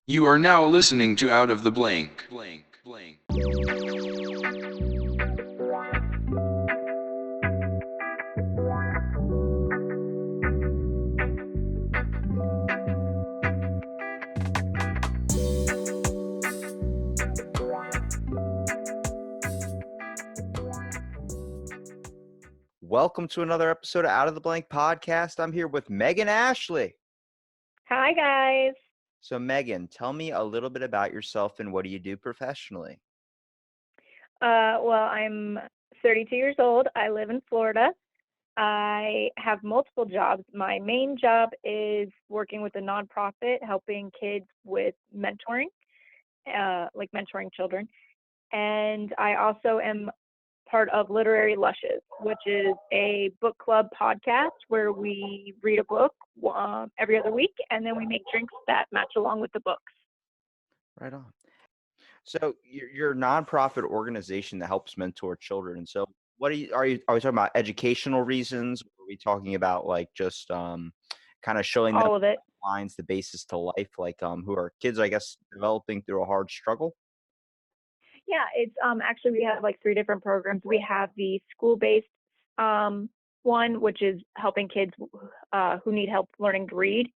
You are now listening to Out of the Blank. Welcome to another episode of Out of the Blank podcast. I'm here with Megan Ashley. Hi, guys. So, Megan, tell me a little bit about yourself and what do you do professionally? Well, I'm 32 years old. I live in Florida. I have multiple jobs. My main job is working with a nonprofit, helping kids with mentoring, like mentoring children. And I also am part of Literary Lushes, which is a book club podcast where we read a book every other week, and then we make drinks that match along with the books. Right on. So, you're a nonprofit organization that helps mentor children. And so, what are we talking about educational reasons? Are we talking about like just kind of showing them All of it. lines, the basis to life, like who are kids, I guess, developing through a hard struggle? Yeah, it's actually we have like three different programs. We have the school-based one, which is helping kids who need help learning to read.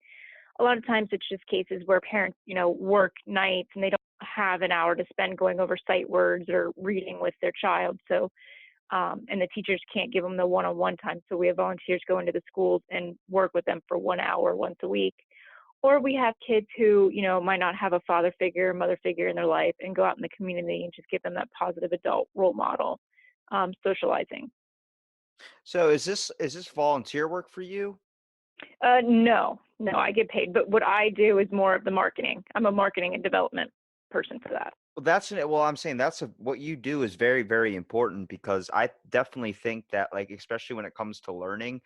A lot of times it's just cases where parents, work nights and they don't have an hour to spend going over sight words or reading with their child. So, and the teachers can't give them the one-on-one time. So we have volunteers go into the schools and work with them for 1 hour once a week. Or we have kids who, might not have a father figure, mother figure in their life and go out in the community and just give them that positive adult role model, socializing. So, is this volunteer work for you? No, I get paid. But what I do is more of the marketing. I'm a marketing and development person for that. Well, I'm saying what you do is very, very important because I definitely think that, like, especially when it comes to learning,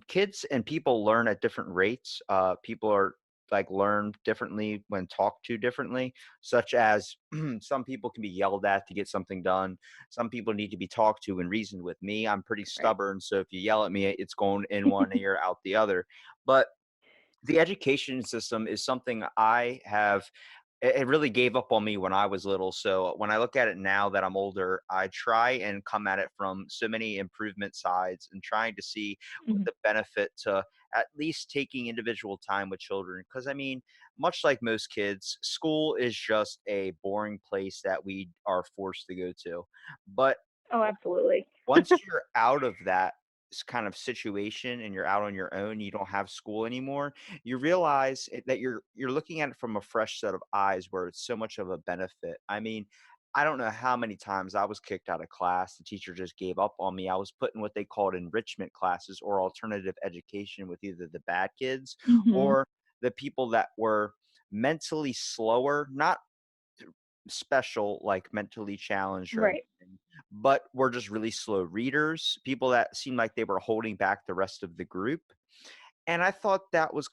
kids and people learn at different rates. People are like learn differently when talked to differently, such as some people can be yelled at to get something done. Some people need to be talked to and reasoned with. Me, I'm pretty Right. stubborn, so if you yell at me, it's going in one ear, out the other. But the education system is something I have it really gave up on me when I was little. So when I look at it now that I'm older, I try and come at it from so many improvement sides and trying to see what Mhm. the benefit to at least taking individual time with children. Because I mean, much like most kids, school is just a boring place that we are forced to go to. But Oh, absolutely. once you're out of that kind of situation and you're out on your own, you don't have school anymore, you realize that you're looking at it from a fresh set of eyes where it's so much of a benefit. I mean, I don't know how many times I was kicked out of class. The teacher just gave up on me. I was put in what they called enrichment classes or alternative education with either the bad kids Hmm. or the people that were mentally slower, not special, like mentally challenged or Right. anything, but were just really slow readers, people that seemed like they were holding back the rest of the group. And I thought that was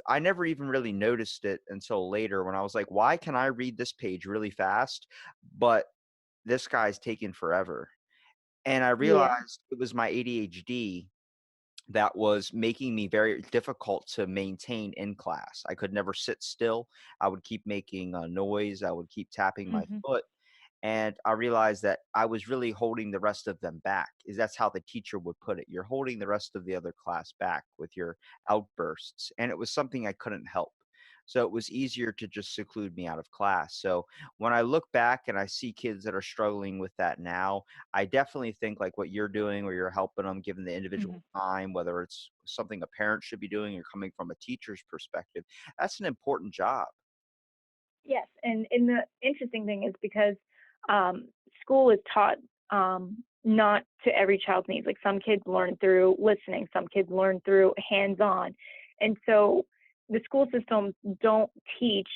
I never even really noticed it until later when I was like, why can I read this page really fast, but this guy's taking forever? And I Yeah. realized it was my ADHD that was making me very difficult to maintain in class. I could never sit still. I would keep making a noise. I would keep tapping my Hmm. foot. And I realized that I was really holding the rest of them back. Is that's how the teacher would put it. You're holding the rest of the other class back with your outbursts. And it was something I couldn't help. So it was easier to just seclude me out of class. So when I look back and I see kids that are struggling with that now, I definitely think like what you're doing, where you're helping them, giving the individual Hmm. time, whether it's something a parent should be doing or coming from a teacher's perspective, that's an important job. Yes, and the interesting thing is because um, school is taught not to every child's needs. Like some kids learn through listening, some kids learn through hands-on, and so the school systems don't teach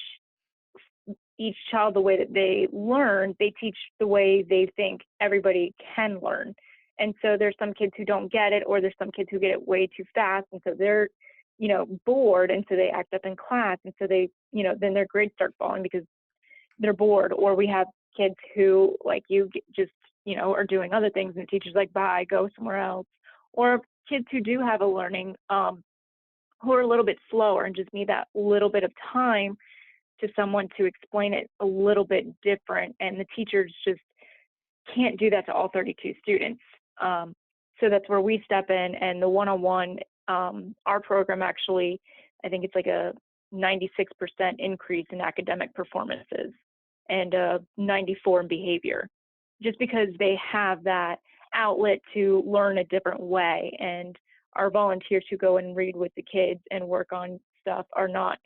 each child the way that they learn. They teach the way they think everybody can learn. And so there's some kids who don't get it, or there's some kids who get it way too fast, and so they're bored, and so they act up in class, and so they then their grades start falling because they're bored. Or we have kids who, like you, just are doing other things, and the teacher's like, bye, go somewhere else. Or kids who do have a learning, who are a little bit slower and just need that little bit of time to someone to explain it a little bit different, and the teachers just can't do that to all 32 students. Um, so that's where we step in, and the one-on-one, our program actually, I think it's like a 96% increase in academic performances and 94 in behavior, just because they have that outlet to learn a different way. And our volunteers who go and read with the kids and work on stuff are not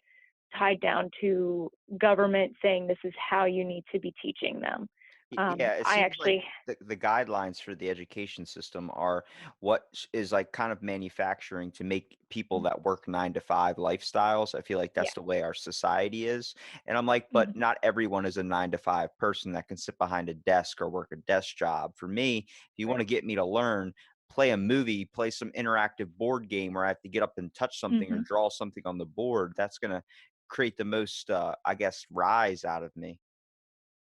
tied down to government saying this is how you need to be teaching them. Yeah, it I seems like actually, the guidelines for the education system are what is like kind of manufacturing to make people mm, that work 9 to 5 lifestyles. I feel like yeah, that's the way our society is. And I'm like, but mhm, not everyone is a 9 to 5 person that can sit behind a desk or work a desk job. For me, if you want right, to get me to learn, play a movie, play some interactive board game where I have to get up and touch something or mhm, draw something on the board, that's going to create the most, I guess, rise out of me.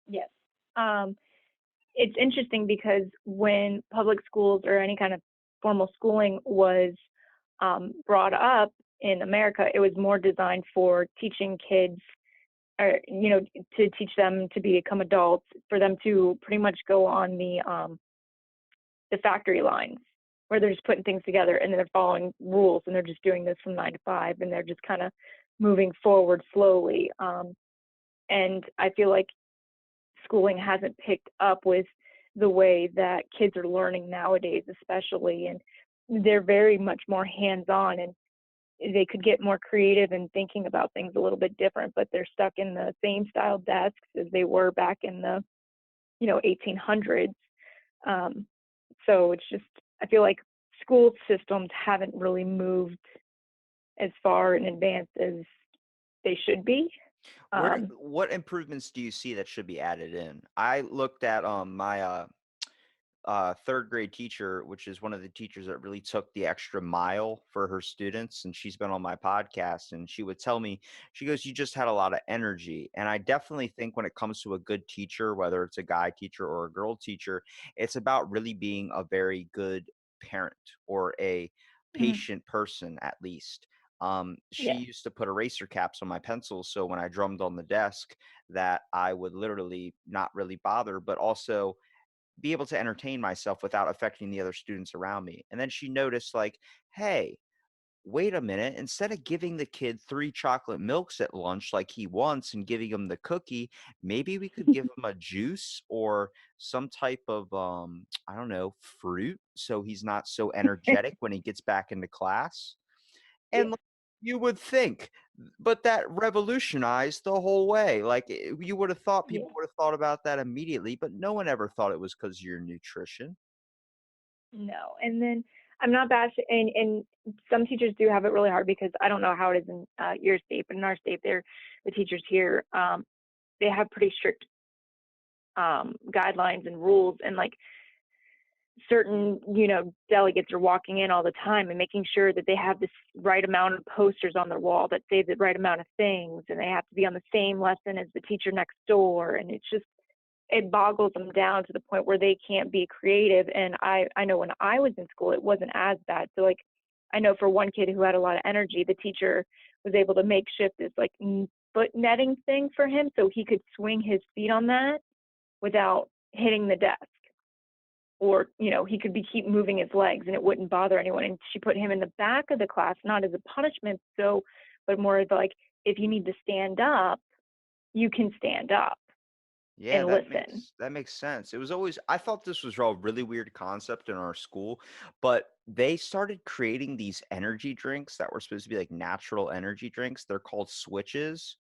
yes. Um, it's interesting because when public schools or any kind of formal schooling was brought up in America, it was more designed for teaching kids, or to teach them to become adults, for them to pretty much go on the factory lines where they're just putting things together and they're following rules and they're just doing this from 9 to 5 and they're just kind of moving forward slowly. And I feel like schooling hasn't picked up with the way that kids are learning nowadays, especially, and they're very much more hands-on, and they could get more creative and thinking about things a little bit different, but they're stuck in the same style desks as they were back in the 1800s. Um, so it's just, I feel like school systems haven't really moved as far in advance as they should be. Um, What improvements do you see that should be added in? I looked at my third grade teacher, which is one of the teachers that really took the extra mile for her students. And she's been on my podcast and she would tell me, she goes, you just had a lot of energy. And I definitely think when it comes to a good teacher, whether it's a guy teacher or a girl teacher, it's about really being a very good parent or a mhm, patient person at least. She yeah, used to put eraser caps on my pencils. So when I drummed on the desk, that I would literally not really bother, but also be able to entertain myself without affecting the other students around me. And then she noticed, like, hey, wait a minute, instead of giving the kid 3 chocolate milks at lunch like he wants and giving him the cookie, maybe we could give him a juice or some type of I don't know, fruit so he's not so energetic when he gets back into class. yeah, And like, you would think, but that revolutionized the whole way. Like, you would have thought yeah. people would have thought about that immediately, but no one ever thought it was because of your nutrition. No, and then I'm not bashing, and some teachers do have it really hard because I don't know how it is in your state, but in our state, the teachers here, they have pretty strict guidelines and rules, and like certain delegates are walking in all the time and making sure that they have this right amount of posters on their wall that say the right amount of things, and they have to be on the same lesson as the teacher next door, and it's just, it boggles them down to the point where they can't be creative. And I know when I was in school, it wasn't as bad. So like, I know for one kid who had a lot of energy, the teacher was able to makeshift this like foot netting thing for him so he could swing his feet on that without hitting the desk. Or he could be keep moving his legs and it wouldn't bother anyone. And she put him in the back of the class, not as a punishment, so, but more as like, if you need to stand up, you can stand up Yeah, and listen. that makes sense. It was always, I thought this was a really weird concept in our school, but they started creating these energy drinks that were supposed to be like natural energy drinks. They're called switches,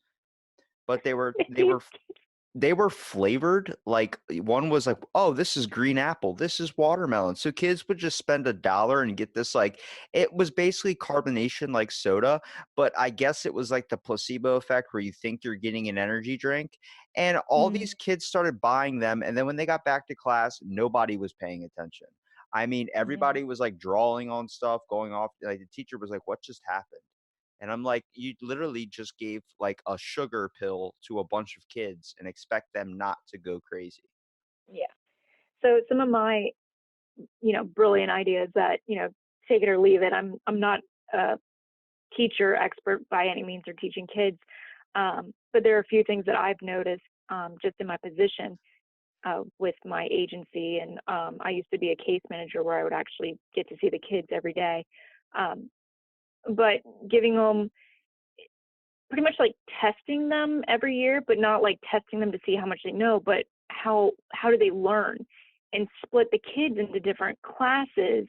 but they were flavored, like, one was like, "Oh, this is green apple, this is watermelon." So kids would just spend $1 and get this, like, it was basically carbonation like soda, but I guess it was like the placebo effect where you think you're getting an energy drink, and all Mm, these kids started buying them, and then when they got back to class, nobody was paying attention. I mean, yeah. everybody was, like, drawing on stuff, going off, like, the teacher was like, "What just happened?" And I'm like, you literally just gave like a sugar pill to a bunch of kids and expect them not to go crazy. Yeah. So some of my, brilliant ideas that, take it or leave it. I'm not a teacher expert by any means or teaching kids. but there are a few things that I've noticed just in my position with my agency, and I used to be a case manager where I would actually get to see the kids every day. Um, but giving them pretty much like testing them every year, but not like testing them to see how much they know, but how do they learn, and split the kids into different classes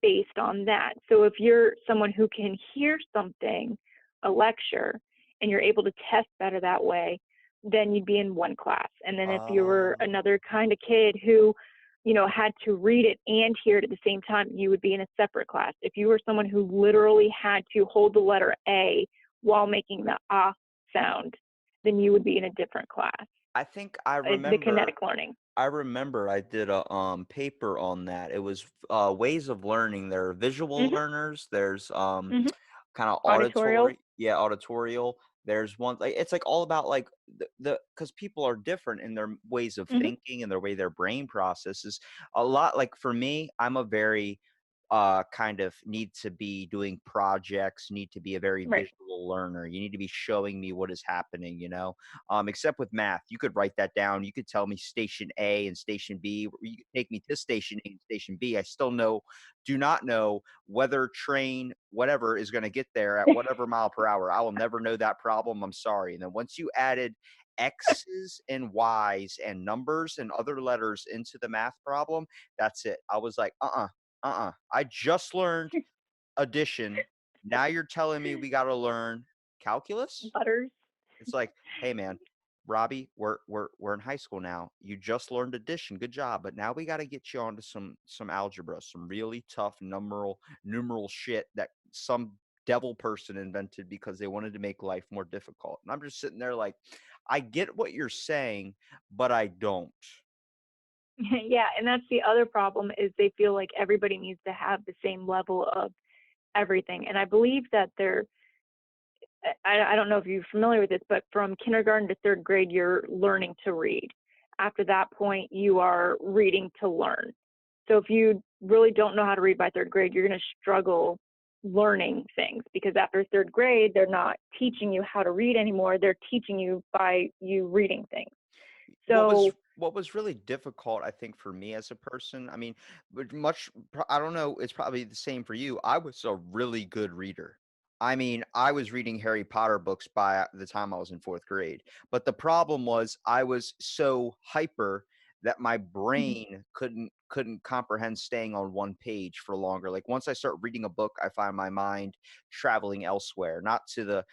based on that. So if you're someone who can hear something, a lecture, and you're able to test better that way, then you'd be in one class. And then if you were Oh. another kind of kid who, had to read it and hear it at the same time, you would be in a separate class. If you were someone who literally had to hold the letter A while making the ah sound, then you would be in a different class. I think I The remember kinetic learning. I did a paper on that. It was ways of learning. There are visual Mhm. learners, there's Mhm. kind of Auditorial. auditorial. There's one like it's like all about like the because people are different in their ways of Mhm. thinking and their way their brain processes. A lot like for me, I'm a very kind of need to be doing projects, need to be a very Right. visual learner. You need to be showing me what is happening, except with math, you could write that down. You could tell me station A and station B. You could take me to station A and station B. I still do not know whether train, whatever, is going to get there at whatever mile per hour. I will never know that problem. I'm sorry. And then once you added X's and Y's and numbers and other letters into the math problem, that's it. I was like, I just learned addition. Now you're telling me we got to learn calculus? Butters. It's like, hey man, Robbie, we're in high school now. You just learned addition. Good job. But now we got to get you onto some algebra, some really tough numeral shit that some devil person invented because they wanted to make life more difficult. And I'm just sitting there like, I get what you're saying, but I don't. Yeah, and that's the other problem is they feel like everybody needs to have the same level of everything. And I believe that I don't know if you're familiar with this, but from kindergarten to third grade, you're learning to read. After that point, you are reading to learn. So if you really don't know how to read by third grade, you're going to struggle learning things because after third grade, they're not teaching you how to read anymore. They're teaching you by you reading things. So, What was really difficult, I think, for me as a person, I mean, I don't know, it's probably the same for you. I was a really good reader. I mean, I was reading Harry Potter books by the time I was in fourth grade. But the problem was I was so hyper that my mhm, brain couldn't comprehend staying on one page for longer. Like once I start reading a book, I find my mind traveling elsewhere, not to the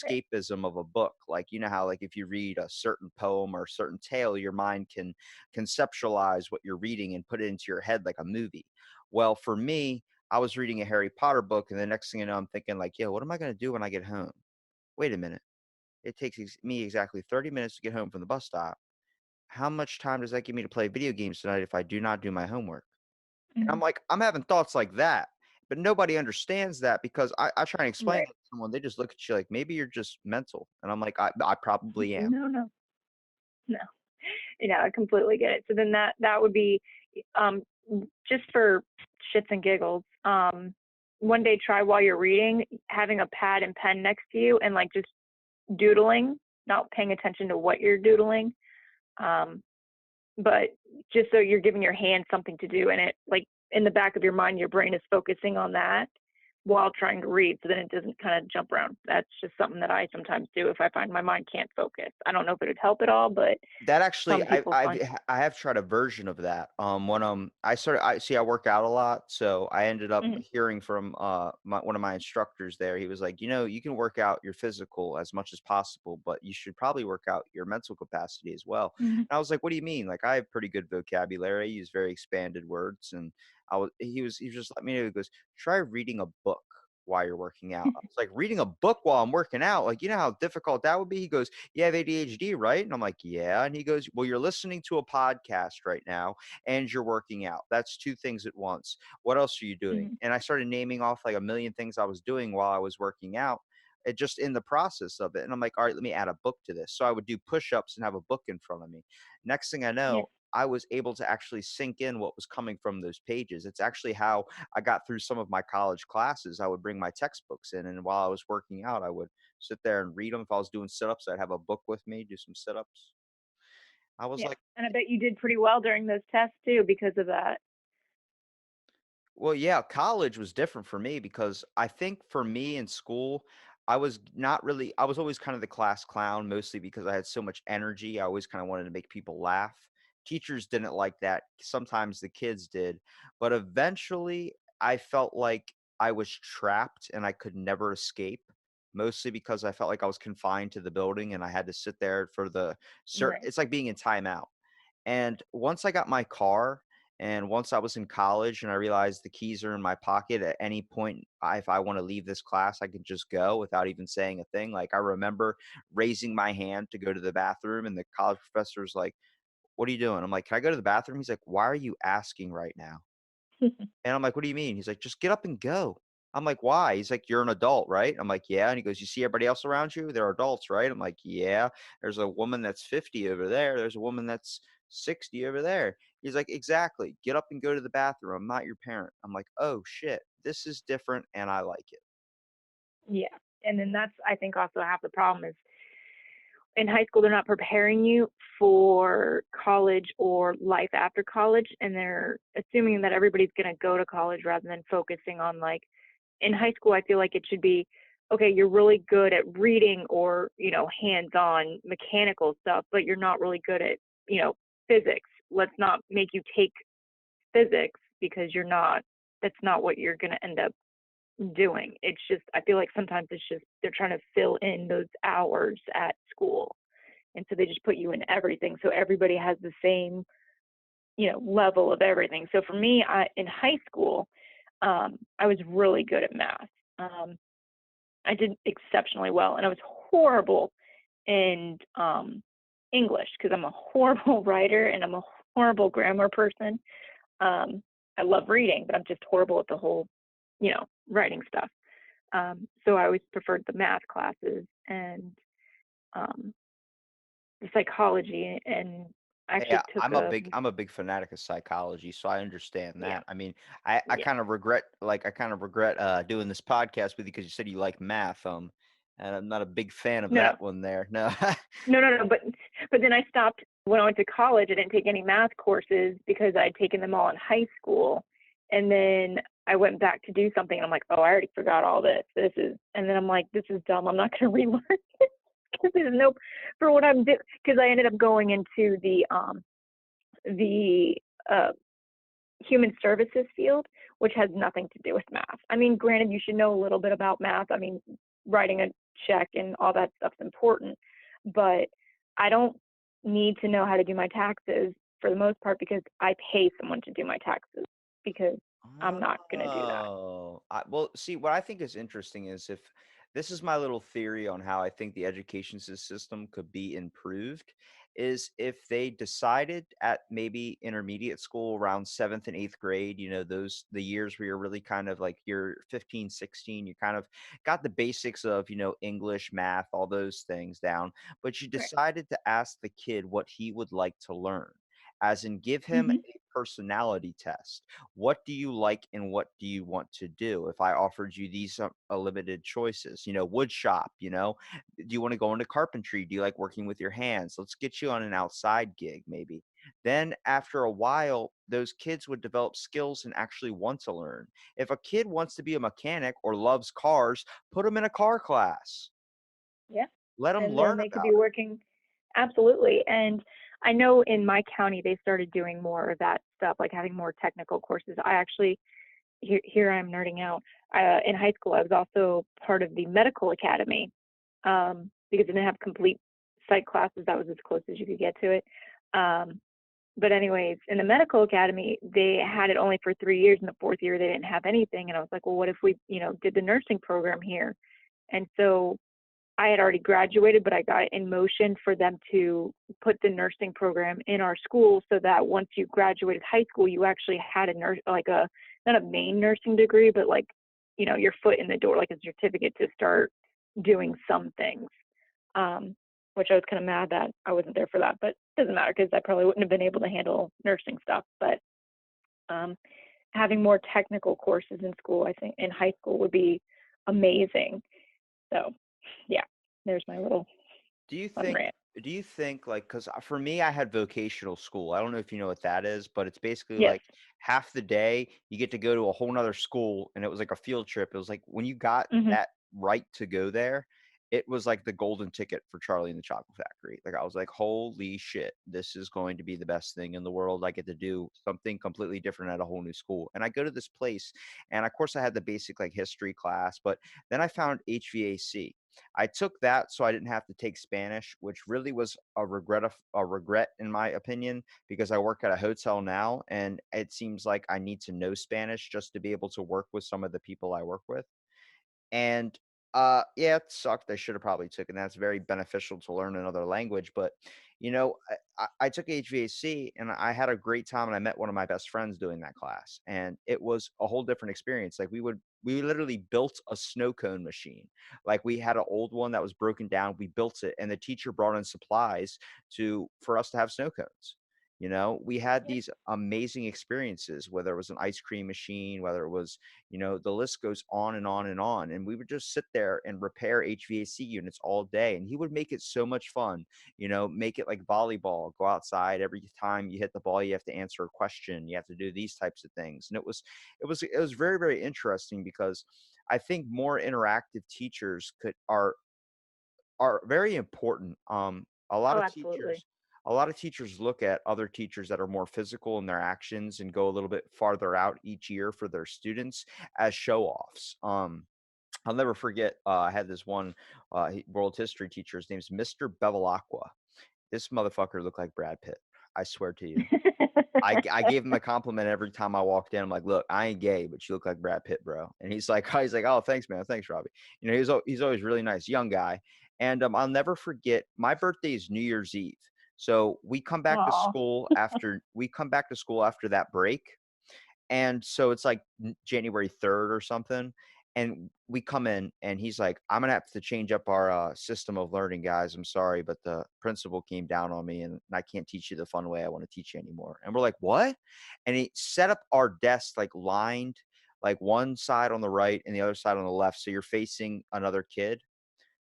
right. escapism of a book. Like you know how like if you read a certain poem or a certain tale, your mind can conceptualize what you're reading and put it into your head like a movie. Well, for me, I was reading a Harry Potter book, and the next thing you know, I'm thinking like, "Yo, what am I going to do when I get home? Wait a minute. It takes me exactly 30 minutes to get home from the bus stop. How much time does that give me to play video games tonight if I do not do my homework?" And I'm Mhm, like, I'm having thoughts like that. But nobody understands that because I try and explain it right. to someone. They just look at you like, maybe you're just mental. And I'm like, I probably am. No, no, no. I completely get it. So then that would be um, just for shits and giggles. One day, try while you're reading, having a pad and pen next to you, and like just doodling, not paying attention to what you're doodling, um, but just so you're giving your hand something to do, and it like in the back of your mind, your brain is focusing on that while trying to read, so then it doesn't kind of jump around. That's just something that I sometimes do if I find my mind can't focus. I don't know if it would help at all, but That actually, some people find. I have tried a version of that. When I see I work out a lot, so I ended up Mhm, hearing from one of my instructors there. He was like, you can work out your physical as much as possible, but you should probably work out your mental capacity as well. mhm, And I was like, what do you mean? Like I have pretty good vocabulary. I use very expanded words, and he was just let me know. He goes, try reading a book while you're working out. I was like, reading a book while I'm working out, like you know how difficult that would be. He goes, you have ADHD, right? And I'm like, yeah. And he goes, well, you're listening to a podcast right now and you're working out. That's two things at once. What else are you doing? mhm. And I started naming off like a million things I was doing while I was working out. It just in the process of it. And I'm like, all right, let me add a book to this. So I would do push ups and have a book in front of me. Next thing I Yes. know, I was able to actually sink in what was coming from those pages. It's actually how I got through some of my college classes. I would bring my textbooks in, and while I was working out, I would sit there and read them. If I was doing sit-ups, I'd have a book with me, do some sit-ups. I was Yeah. like, And I bet you did pretty well during those tests too because of that. well, yeah, college was different for me because I think for me in school, I was not really, I was always kind of the class clown, mostly because I had so much energy. I always kind of wanted to make people laugh. Teachers didn't like that. Sometimes the kids did. But eventually, I felt like I was trapped and I could never escape, mostly because I felt like I was confined to the building and I had to sit there for the certain, Right. it's like being in timeout. And once I got my car and once I was in college and I realized the keys are in my pocket at any point, if I want to leave this class, I can just go without even saying a thing. Like I remember raising my hand to go to the bathroom, and the college professor's like, "What are you doing?" I'm like, "Can I go to the bathroom?" He's like, "Why are you asking right now?" And I'm like, "What do you mean?" He's like, "Just get up and go." I'm like, "Why?" He's like, "You're an adult, right?" I'm like, "Yeah." And he goes, "You see everybody else around you? They're adults, right?" I'm like, "Yeah. There's a woman that's 50 over there. There's a woman that's 60 over there." He's like, "Exactly. Get up and go to the bathroom. I'm not your parent." I'm like, "Oh shit. This is different and I like it." Yeah. And then that's, I think, also half the problem is in high school, they're not preparing you for college or life after college. And they're assuming that everybody's going to go to college rather than focusing on, like, in high school, I feel like it should be, okay, you're really good at reading or, hands on mechanical stuff, but you're not really good at, physics. Let's not make you take physics because that's not what you're going to end up doing. It's just, I feel like sometimes it's just they're trying to fill in those hours at school. And so they just put you in everything. So everybody has the same, level of everything. So for me, in high school, I was really good at math. Um, I did exceptionally well, and I was horrible in English because I'm a horrible writer and I'm a horrible grammar person. I love reading, but I'm just horrible at the whole, writing stuff. So I always preferred the math classes and um, the psychology, and Hey, actually took I'm a big fanatic of psychology, so I understand yeah, that. I mean, I yeah. kind of regret, doing this podcast with you because you said you like math, and I'm not a big fan of No, no, that one there. No. no, no, no. But then I stopped when I went to college. I didn't take any math courses because I'd taken them all in high school, and then I went back to do something. And I'm like, oh, I already forgot all this. And then I'm like, this is dumb. I'm not going to relearn because there's no for what I'm doing. Because I ended up going into the human services field, which has nothing to do with math. I mean, granted, you should know a little bit about math. I mean, writing a check and all that stuff's important, but I don't need to know how to do my taxes for the most part because I pay someone to do my taxes because I'm not going to do that. Oh, well, see, what I think is interesting is if this is my little theory on how I think the education system could be improved, is if they decided at maybe intermediate school around seventh and eighth grade, those the years where you're really kind of like you're 15, 16, you kind of got the basics of, English, math, all those things down, but you Right. decided to ask the kid what he would like to learn, as in give him Hmm. a personality test. What do you like and what do you want to do? If I offered you these limited choices, wood shop, do you want to go into carpentry? Do you like working with your hands? Let's get you on an outside gig, maybe. Then after a while, those kids would develop skills and actually want to learn. If a kid wants to be a mechanic or loves cars, put them in a car class. Yeah. Let them And learn then they could about be working absolutely. And I know in my county they started doing more of that stuff, like having more technical courses. I actually here I'm nerding out. In high school, I was also part of the medical academy because I didn't have complete psych classes. That was as close as you could get to it. Um, but anyways, in the medical academy, they had it only for 3 years. In the fourth year, they didn't have anything. And I was like, well, what if we, did the nursing program here? And so I had already graduated, but I got in motion for them to put the nursing program in our school so that once you graduated high school, you actually had a nurse, like not a main nursing degree, but like, your foot in the door, like a certificate to start doing some things. Which I was kind of mad that I wasn't there for that, but it doesn't matter because I probably wouldn't have been able to handle nursing stuff. But um, having more technical courses in school, I think in high school would be amazing. So. Yeah, there's my little Do you fun think rant. do you think like cuz for me I had vocational school. I don't know if you know what that is, but it's basically Yes. like half the day you get to go to a whole nother school and it was like a field trip. It was like when you got Hmm. that right to go there, it was like the golden ticket for Charlie and the Chocolate Factory. Like I was like, "Holy shit, this is going to be the best thing in the world. I get to do something completely different at a whole new school." And I go to this place and of course I had the basic like history class, but then I found HVAC. I took that so I didn't have to take Spanish, which really was a regret in my opinion because I work at a hotel now and it seems like I need to know Spanish just to be able to work with some of the people I work with. And yeah, it sucked. I should have probably taken that. It's very beneficial to learn another language, but I took HVAC and I had a great time and I met one of my best friends doing that class. And it was a whole different experience. Like we literally built a snow cone machine. Like we had an old one that was broken down. We built it and the teacher brought in supplies to for us to have snow cones. We had Yep. these amazing experiences, whether it was an ice cream machine, whether it was the list goes on and on and on. And we would just sit there and repair HVAC units all day. And he would make it so much fun, make it like volleyball, go outside every time you hit the ball, you have to answer a question. You have to do these types of things. And it was very, very interesting because I think more interactive teachers are very important. A lot Oh, of absolutely. teachers a lot of teachers look at other teachers that are more physical in their actions and go a little bit farther out each year for their students as show offs. I'll never forget. I had this one world history teacher. His name's Mr. Bevilacqua. This motherfucker looked like Brad Pitt. I swear to you. I gave him a compliment every time I walked in. I'm like, "Look, I ain't gay, but you look like Brad Pitt, bro." And he's like, he's like, "Oh, thanks, man. Thanks, Robbie." He's always really nice, young guy. And I'll never forget. My birthday is New Year's Eve, so Oh, we come back to school after that break, and so it's like January 3rd or something. And we come in and he's like, I'm gonna have to change up our system of learning, guys. I'm sorry, but the principal came down on me and I can't teach you the fun way I want to teach you anymore. And we're like, what? And he set up our desks like lined, like one side on the right and the other side on the left. So you're facing another kid.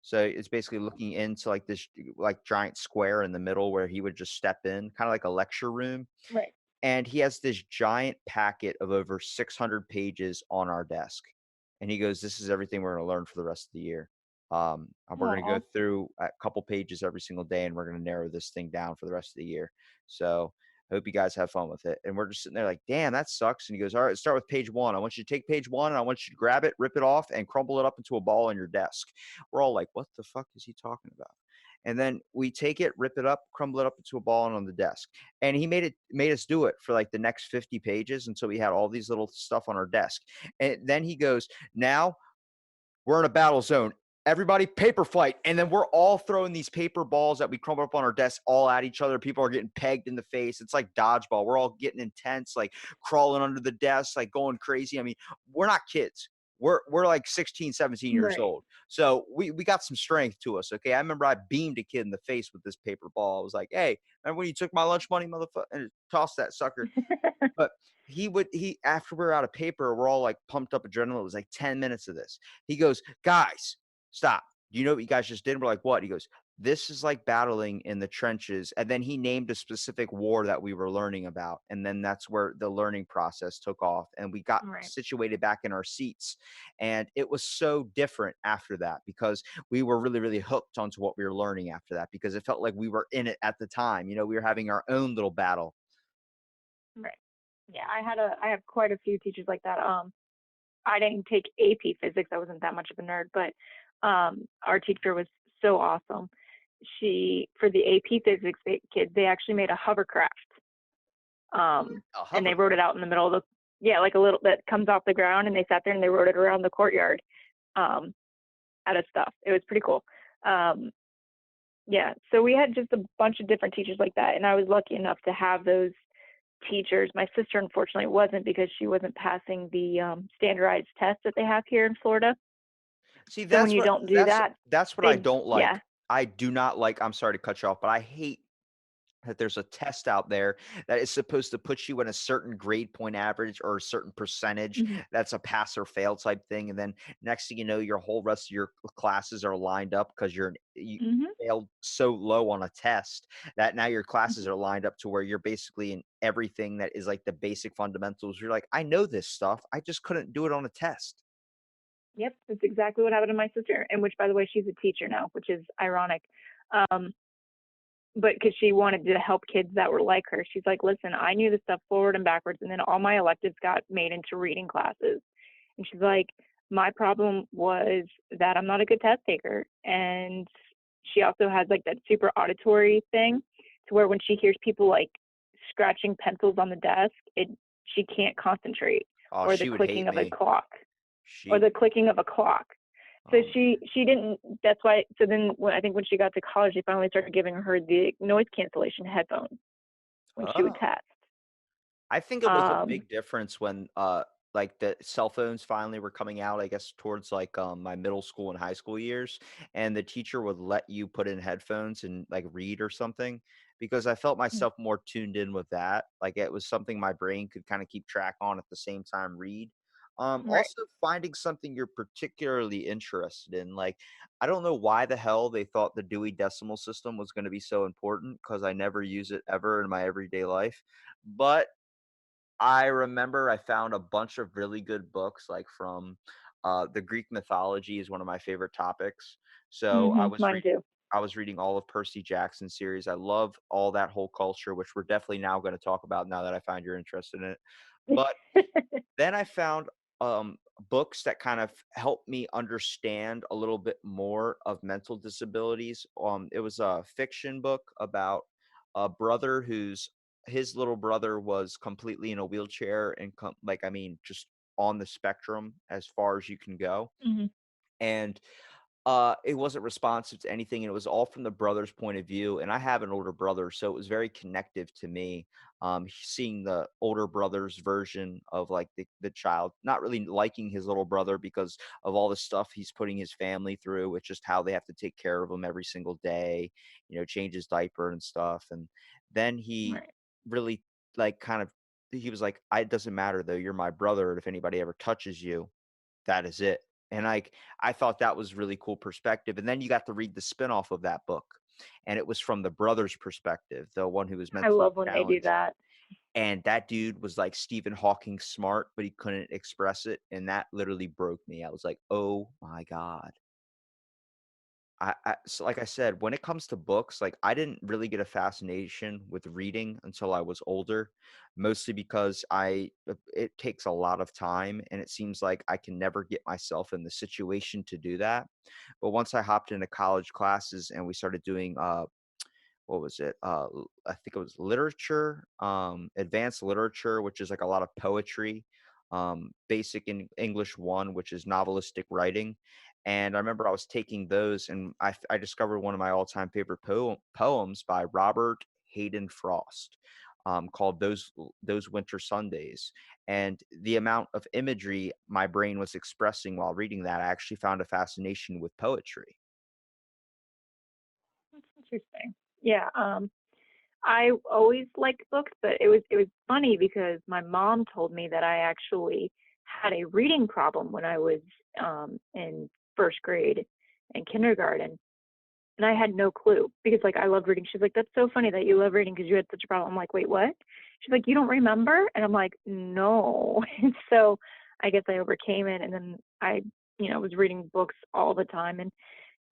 So it's basically looking into like this like giant square in the middle where he would just step in, kind of like a lecture room, right. and he has this giant packet of over 600 pages on our desk. And he goes, "This is everything we're going to learn for the rest of the year. And we're going to Oh, go through a couple pages every single day, and we're going to narrow this thing down for the rest of the year. So I hope you guys have fun with it." And we're just sitting there like, "Damn, that sucks." And he goes, "All right, start with page one. I want you to take page one, and I want you to grab it, rip it off, and crumble it up into a ball on your desk." We're all like, "What the fuck is he talking about?" And then we take it, rip it up, crumble it up into a ball and on the desk. And he made us do it for like the next 50 pages until we had all these little stuff on our desk. And then he goes, "Now we're in a battle zone. Everybody paper fight." And then we're all throwing these paper balls that we crumble up on our desk all at each other. People are getting pegged in the face. It's like dodgeball. We're all getting intense, like crawling under the desk, like going crazy. I mean, we're not kids. We're like 16, 17 years right. old. So we got some strength to us. Okay. I remember I beamed a kid in the face with this paper ball. I was like, "Hey, remember when you took my lunch money, motherfucker?" And tossed that sucker. But he after we're out of paper, we're all like pumped up adrenaline. It was like 10 minutes of this. He goes, "Guys, stop. Do you know what you guys just did?" And we're like, "What?" He goes, "This is like battling in the trenches." And then he named a specific war that we were learning about. And then that's where the learning process took off. And we got Right. situated back in our seats. And it was so different after that because we were really, really hooked onto what we were learning after that because it felt like we were in it at the time. We were having our own little battle. Right. Yeah, I have quite a few teachers like that. I didn't take AP physics. I wasn't that much of a nerd, but our teacher was so awesome. She for the AP physics kids, they actually made a hovercraft. A And they wrote it hovercraft. out in the middle of the yeah, like a little that comes off the ground, and they sat there and they wrote it around the courtyard um, out of stuff. It was pretty cool. Um, yeah, so we had just a bunch of different teachers like that, and I was lucky enough to have those teachers. My sister, unfortunately, wasn't because she wasn't passing the standardized test that they have here in Florida. See, So when you don't do that's that, that's what I they don't yeah, like. I do not like I'm sorry to cut you off, but I hate that there's a test out there that is supposed to put you in a certain grade point average or a certain percentage Hmm. that's a pass or fail type thing. And then next thing you know, your whole rest of your classes are lined up because you Hmm. failed so low on a test that now your classes are lined up to where you're basically in everything that is like the basic fundamentals. You're like, I know this stuff. I just couldn't do it on a test. Yep, that's exactly what happened to my sister, and which, by the way, she's a teacher now, which is ironic. Um, but because she wanted to help kids that were like her, she's like, listen, I knew the stuff forward and backwards, and then all my electives got made into reading classes. And she's like, my problem was that I'm not a good test taker. And she also has like that super auditory thing to where when she hears people like scratching pencils on the desk, she can't concentrate, Oh, or the she would clicking hate of a me. clock, or She, the clicking of a clock. So oh she didn't. That's why. So then I think when she got to college, they finally started giving her the noise cancellation headphones when she would man. test. I think it was a Um, big difference when, like, the cell phones finally were coming out, I guess, towards, like, my middle school and high school years, and the teacher would let you put in headphones and, like, read or something, because I felt mm, myself more tuned in with that, like, it was something my brain could kinda keep track on at the same time read. right. Also finding something you're particularly interested in, like, I don't know why the hell they thought the Dewey Decimal System was gonna be so important because I never use it ever in my everyday life, but I remember I found a bunch of really good books, like from the Greek mythology is one of my favorite topics. So Mine too. I was reading all of Percy Jackson's series. I love all that whole culture, which we're definitely now going to talk about now that I find you're interested in it. But then I found books that kind of helped me understand a little bit more of mental disabilities. It was a fiction book about a brother whose his little brother was completely in a wheelchair and like I mean just on the spectrum as far as you can go. Hmm. And it wasn't responsive to anything, and it was all from the brother's point of view, and I have an older brother, so it was very connective to me, seeing the older brother's version of, like, the child, not really liking his little brother because of all the stuff he's putting his family through. It's just how they have to take care of him every single day, change his diaper and stuff, and then he Right. really, like, kind of he was like, "I it doesn't matter, though, you're my brother, and if anybody ever touches you, that is it." And I thought that was really cool perspective. And then you got to read the spinoff of that book. And it was from the brother's perspective, the one who was I mentally love when they do challenged. that. And that dude was like Stephen Hawking smart, but he couldn't express it. And that literally broke me. I was like, oh my God. So like I said, when it comes to books, like I didn't really get a fascination with reading until I was older, mostly because it takes a lot of time and it seems like I can never get myself in the situation to do that. But once I hopped into college classes and we started doing what was it? I think it was literature, advanced literature, which is like a lot of poetry, basic in English one, which is novelistic writing. And I remember I was taking those, and I discovered one of my all-time favorite poems by Robert Hayden Frost, called "Those Winter Sundays." And the amount of imagery my brain was expressing while reading that, I actually found a fascination with poetry. That's interesting. Yeah. I always liked books, but it was funny because my mom told me that I actually had a reading problem when I was in first grade and kindergarten, and I had no clue because like I loved reading. She's like, "That's so funny that you love reading because you had such a problem." I'm like, "Wait, what?" She's like, "You don't remember?" And I'm like, "No." And so I guess I overcame it, and then I was reading books all the time. And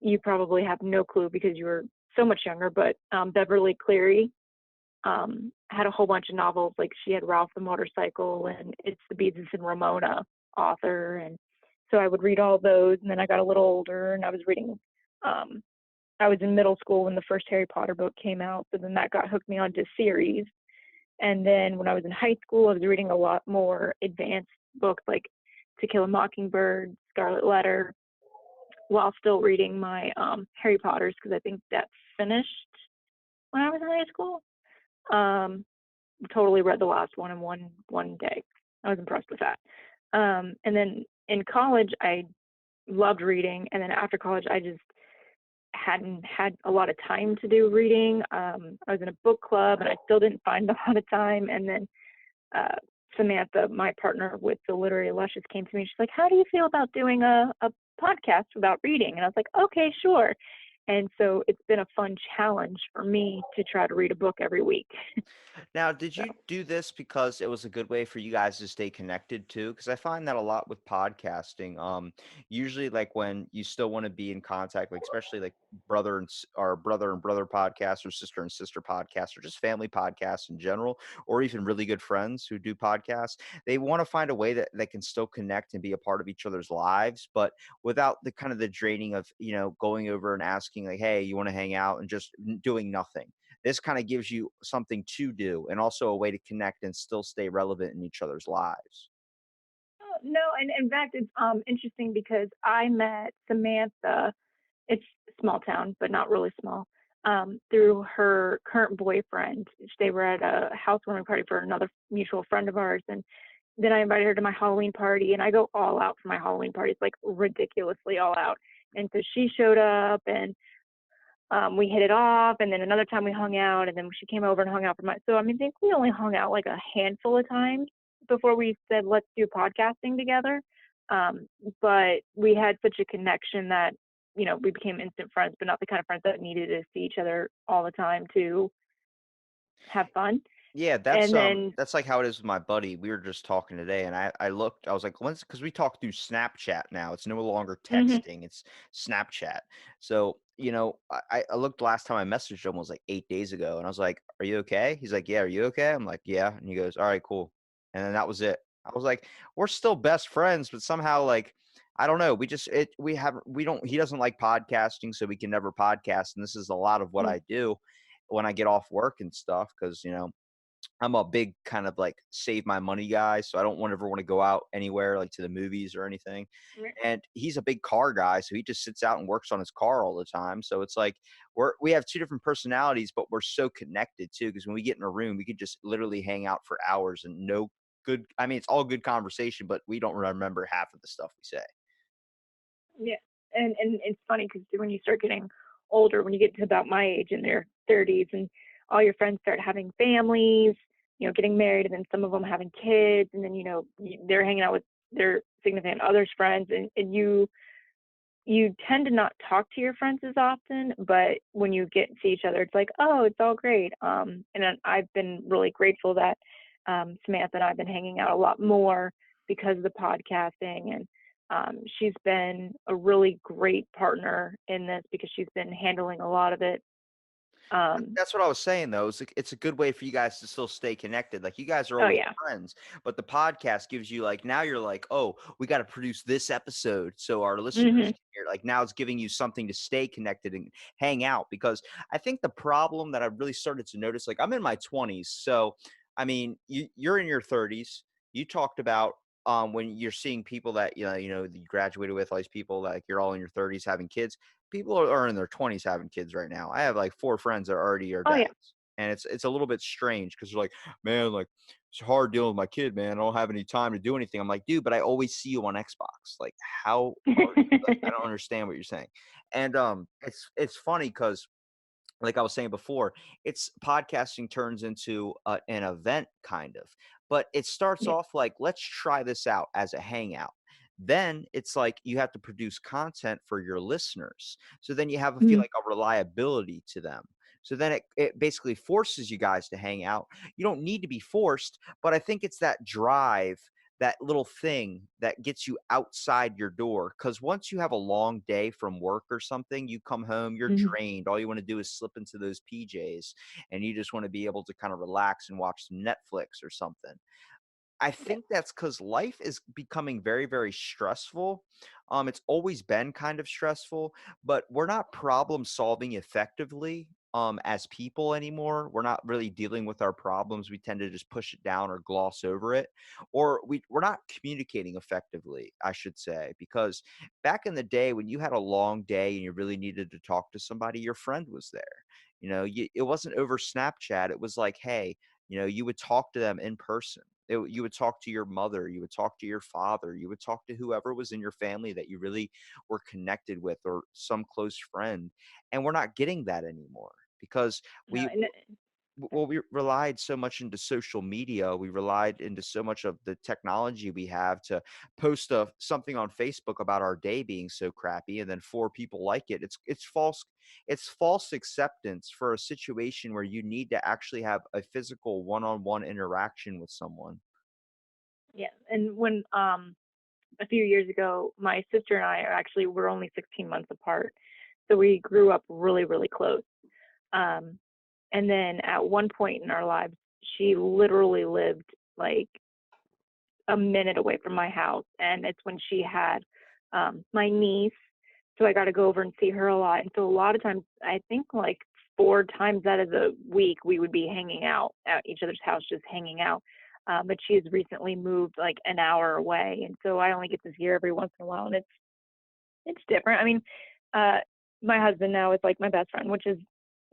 you probably have no clue because you were so much younger, but Beverly Cleary had a whole bunch of novels. Like she had Ralph the Motorcycle and It's the Beavis and Ramona author. And so I would read all those. And then I got a little older and I was reading, um, I was in middle school when the first Harry Potter book came out. So then that got hooked me onto series. And then when I was in high school, I was reading a lot more advanced books like To Kill a Mockingbird, Scarlet Letter, while still reading my Harry Potters because I think that finished when I was in high school. Um, totally read the last one in one day. I was impressed with that. And then in college, I loved reading, and then after college, I just hadn't had a lot of time to do reading. I was in a book club and I still didn't find a lot of time. And then uh, Samantha, my partner with the literary Lushes, came to me. She's like, "How do you feel about doing a podcast about reading?" And I was like, "Okay, sure." And so it's been a fun challenge for me to try to read a book every week. Now, did So, you do this because it was a good way for you guys to stay connected too? Because I find that a lot with podcasting. Usually like when you still want to be in contact, like especially like brother and brother podcasts or sister podcasts or just family podcasts in general, or even really good friends who do podcasts, they want to find a way that they can still connect and be a part of each other's lives, but without the kind of the draining of, going over and asking like, hey, you want to hang out and just doing nothing. This kind of gives you something to do and also a way to connect and still stay relevant in each other's lives. oh, no, and in fact, it's interesting because I met Samantha. It's a small town, but not really small. Through her current boyfriend. They were at a housewarming party for another mutual friend of ours, and then I invited her to my Halloween party, and I go all out for my Halloween parties, like ridiculously all out. And so she showed up, and we hit it off. And then another time we hung out, and then she came over and hung out for my. So I mean, I think we only hung out like a handful of times before we said let's do podcasting together. Um, but we had such a connection that we became instant friends, but not the kind of friends that needed to see each other all the time to have fun. Yeah, And then, that's like how it is with my buddy. We were just talking today and I looked, I was like, when's because we talk through Snapchat now. It's no longer hmm texting, it's Snapchat. So, I looked last time I messaged him was like 8 days ago and I was like, are you okay? He's like, yeah, are you okay? I'm like, yeah. And he goes, all right, cool. And then that was it. I was like, we're still best friends, but somehow like I don't know. We don't, he doesn't like podcasting, so we can never podcast. And this is a lot of what I do when I get off work and stuff. Cause I'm a big kind of like save my money guy, so I don't want ever want to go out anywhere like to the movies or anything. And he's a big car guy, so he just sits out and works on his car all the time. So it's like we have two different personalities, but we're so connected too. Because when we get in a room, we could just literally hang out for hours and no good. I mean, it's all good conversation, but we don't remember half of the stuff we say. yeah, and it's funny because when you start getting older, when you get to about my age in their 30s, and all your friends start having families, getting married, and then some of them having kids, and then they're hanging out with their significant others' friends, and you tend to not talk to your friends as often, but when you get to see each other, it's like, oh, it's all great. And I've been really grateful that Samantha and I've been hanging out a lot more because of the podcasting. And she's been a really great partner in this because she's been handling a lot of it. Um, That's what I was saying though. It's a good way for you guys to still stay connected. Like you guys are oh, always yeah. friends, but the podcast gives you like now you're like, oh, we got to produce this episode so our listeners hmm can hear. Like now it's giving you something to stay connected and hang out. Because I think the problem that I've really started to notice, like I'm in my 20s, so I mean, you're in your 30s. You talked about when you're seeing people that that you graduated with, all these people like you're all in your 30s having kids. People are in their 20s having kids right now. I have like 4 friends that already are Oh, yeah. dads, and it's a little bit strange because 'cause they're like, "Man, like, it's hard dealing with my kid, man. I don't have any time to do anything." I'm like, "Dude, but I always see you on Xbox. Like, how are you like, I don't understand what you're saying." And, it's funny because like I was saying before, it's podcasting turns into an event kind of, but it starts Yeah. off like, let's try this out as a hangout. Then it's like you have to produce content for your listeners. So then you have, I feel Mhm. like, a reliability to them. So then it basically forces you guys to hang out. You don't need to be forced, but I think it's that drive, that little thing that gets you outside your door. Because once you have a long day from work or something, you come home, you're Mhm. drained. All you want to do is slip into those PJs and you just want to be able to kind of relax and watch some Netflix or something. I Yeah. think that's because life is becoming very, very stressful. It's always been kind of stressful, but we're not problem solving effectively as people anymore. We're not really dealing with our problems. We tend to just push it down or gloss over it, or we're not communicating effectively, I should say, because back in the day when you had a long day and you really needed to talk to somebody, your friend was there. It wasn't over Snapchat. It was like, hey, you would talk to them in person. You would talk to your mother, you would talk to your father, you would talk to whoever was in your family that you really were connected with, or some close friend. And we're not getting that anymore because No, we and well, we relied so much into social media. We relied into so much of the technology we have to post something on Facebook about our day being so crappy, and then four people like it. It's false. It's false acceptance for a situation where you need to actually have a physical one-on-one interaction with someone. yeah, and when a few years ago, my sister and I are actually we're only 16 months apart, so we grew up really really close. Um, and then at one point in our lives, she literally lived like a minute away from my house, and it's when she had my niece. So I got to go over and see her a lot. And so a lot of times, I think like 4 times out of the week, we would be hanging out at each other's house, just hanging out. But she has recently moved like an hour away, and so I only get to see her every once in a while, and it's different. I mean, uh, my husband now is like my best friend, which is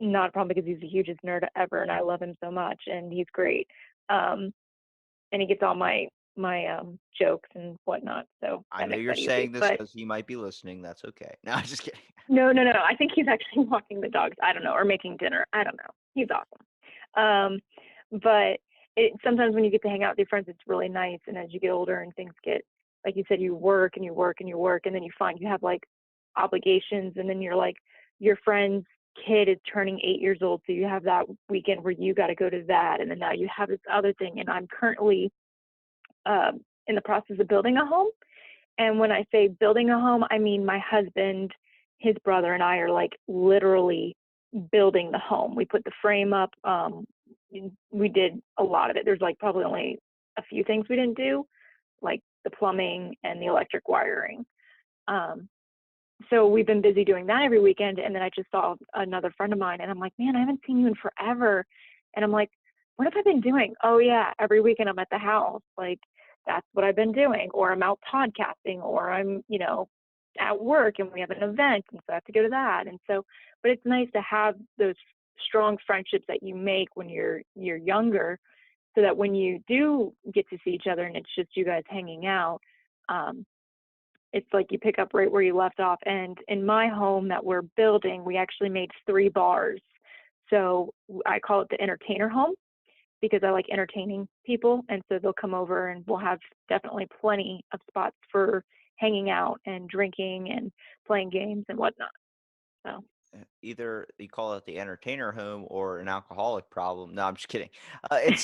not a problem because he's the hugest nerd ever, and I love him so much, and he's great. Um, and he gets all my jokes and whatnot, so I that know makes you're that easy. saying this But because he might be listening. That's okay. No, I'm just kidding. no, no, no, I think he's actually walking the dogs. I don't know, or making dinner. I don't know. He's awesome. But sometimes when you get to hang out with your friends, it's really nice. And as you get older and things get, like you said, you work and you work and you work, and then you find you have like obligations, and then you're like, your friend's kid is turning 8 years old, so you have that weekend where you got to go to that, and then now you have this other thing. And I'm currently in the process of building a home. And when I say building a home, I mean my husband, his brother, and I are like literally building the home. We put the frame up. We did a lot of it. There's like probably only a few things we didn't do, like the plumbing and the electric wiring. Um, so we've been busy doing that every weekend. And then I just saw another friend of mine, and I'm like, man, I haven't seen you in forever. And I'm like, what have I been doing? Oh yeah, every weekend I'm at the house. Like that's what I've been doing. Or I'm out podcasting, or I'm, at work and we have an event, and so I have to go to that. And so, but it's nice to have those strong friendships that you make when you're younger, so that when you do get to see each other and it's just you guys hanging out, um, it's like you pick up right where you left off. And in my home that we're building, we actually made 3 bars. So I call it the entertainer home because I like entertaining people. And so they'll come over and we'll have definitely plenty of spots for hanging out and drinking and playing games and whatnot. So Either you call it the entertainer home or an alcoholic problem. No, I'm just kidding. It's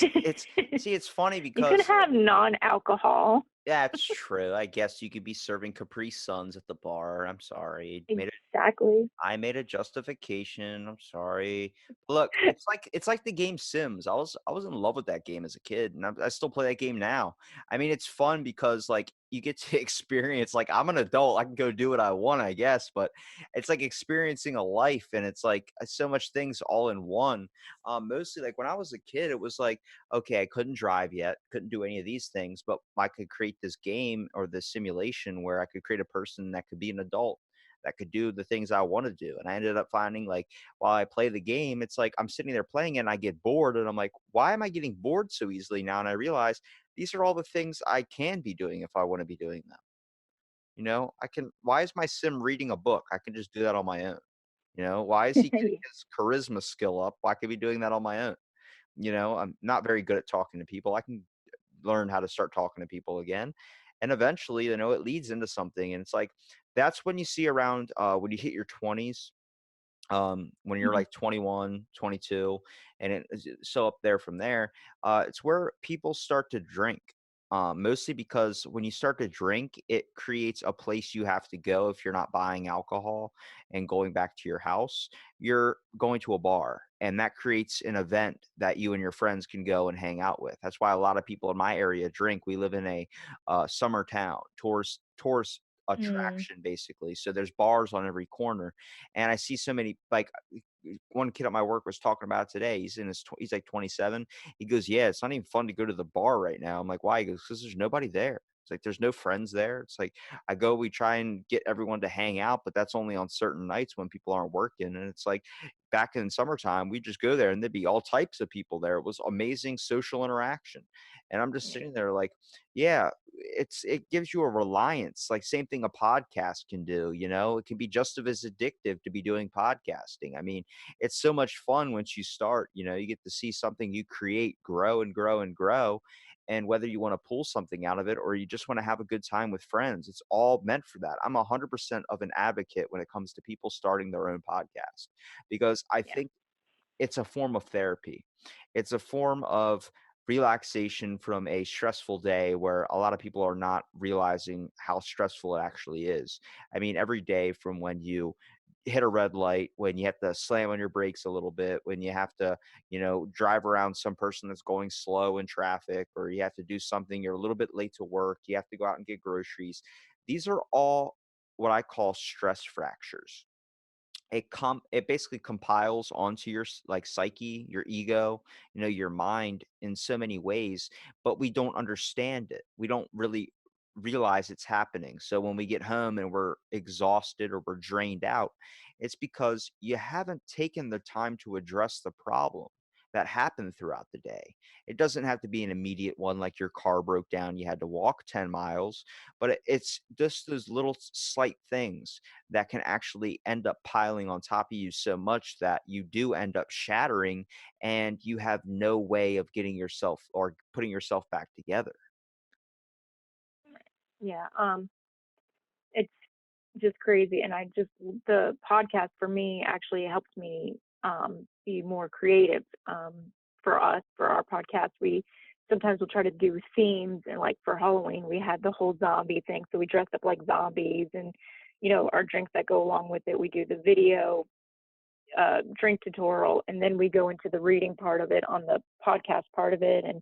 see, it's funny you could because have non-alcohol. that's true. I guess you could be serving Capri Suns at the bar. I'm sorry. Exactly. I made a justification. I'm sorry. Look, it's like the game Sims. I was in love with that game as a kid, and I still play that game now. I mean, it's fun because like you get to experience. Like I'm an adult, I can go do what I want, I guess. But it's like experiencing a life, and it's like so much things all in one. Mostly like when I was a kid, it was like okay, I couldn't drive yet, couldn't do any of these things, but I could create this game or this simulation where I could create a person that could be an adult that could do the things I want to do. And I ended up finding like while I play the game, it's like I'm sitting there playing it and I get bored and I'm like, why am I getting bored so easily now? And I realize these are all the things I can be doing if I want to be doing them. You know, I can why is my sim reading a book? I can just do that on my own. You know, why is he getting his charisma skill up? Why could he be doing that on my own? You know, I'm not very good at talking to people. I can learn how to start talking to people again. And eventually, you know, it leads into something. And it's like that's when you see around when you hit your 20s, when you're like 21, 22, and it's so up there from there, it's where people start to drink. Mostly because when you start to drink, it creates a place you have to go if you're not buying alcohol and going back to your house. You're going to a bar, and that creates an event that you and your friends can go and hang out with. That's why a lot of people in my area drink. We live in a summer town, tourist Mm. attraction basically. So there's bars on every corner, and I see so many like one kid at my work was talking about it today. He's like 27. He goes, "Yeah, it's not even fun to go to the bar right now." I'm like, "Why?" He goes, "Because there's nobody there." It's like there's no friends there. It's like we try and get everyone to hang out, but that's only on certain nights when people aren't working. And it's like back in summertime, we just go there and there'd be all types of people there. It was amazing social interaction. And I'm just Yeah. sitting there like, yeah, it gives you a reliance, like same thing a podcast can do, it can be just as addictive to be doing podcasting. I mean, it's so much fun once you start, you get to see something you create grow and grow and grow. And whether you want to pull something out of it or you just want to have a good time with friends, it's all meant for that. I'm 100% of an advocate when it comes to people starting their own podcast because I Yeah. think it's a form of therapy. It's a form of relaxation from a stressful day where a lot of people are not realizing how stressful it actually is. I mean, every day from when you hit a red light, when you have to slam on your brakes a little bit, when you have to, drive around some person that's going slow in traffic, or you have to do something, you're a little bit late to work, you have to go out and get groceries. These are all what I call stress fractures. It basically compiles onto your like psyche, your ego, your mind in so many ways, but we don't understand it. We don't really realize it's happening. So when we get home and we're exhausted or we're drained out, it's because you haven't taken the time to address the problem that happened throughout the day. It doesn't have to be an immediate one like your car broke down, you had to walk 10 miles, but it's just those little slight things that can actually end up piling on top of you so much that you do end up shattering and you have no way of getting yourself or putting yourself back together. Yeah. It's just crazy. And the podcast for me actually helped me be more creative. For us, for our podcast, we sometimes will try to do themes, and like for Halloween, we had the whole zombie thing. So we dressed up like zombies, and our drinks that go along with it. We do the video drink tutorial, and then we go into the reading part of it on the podcast part of it. And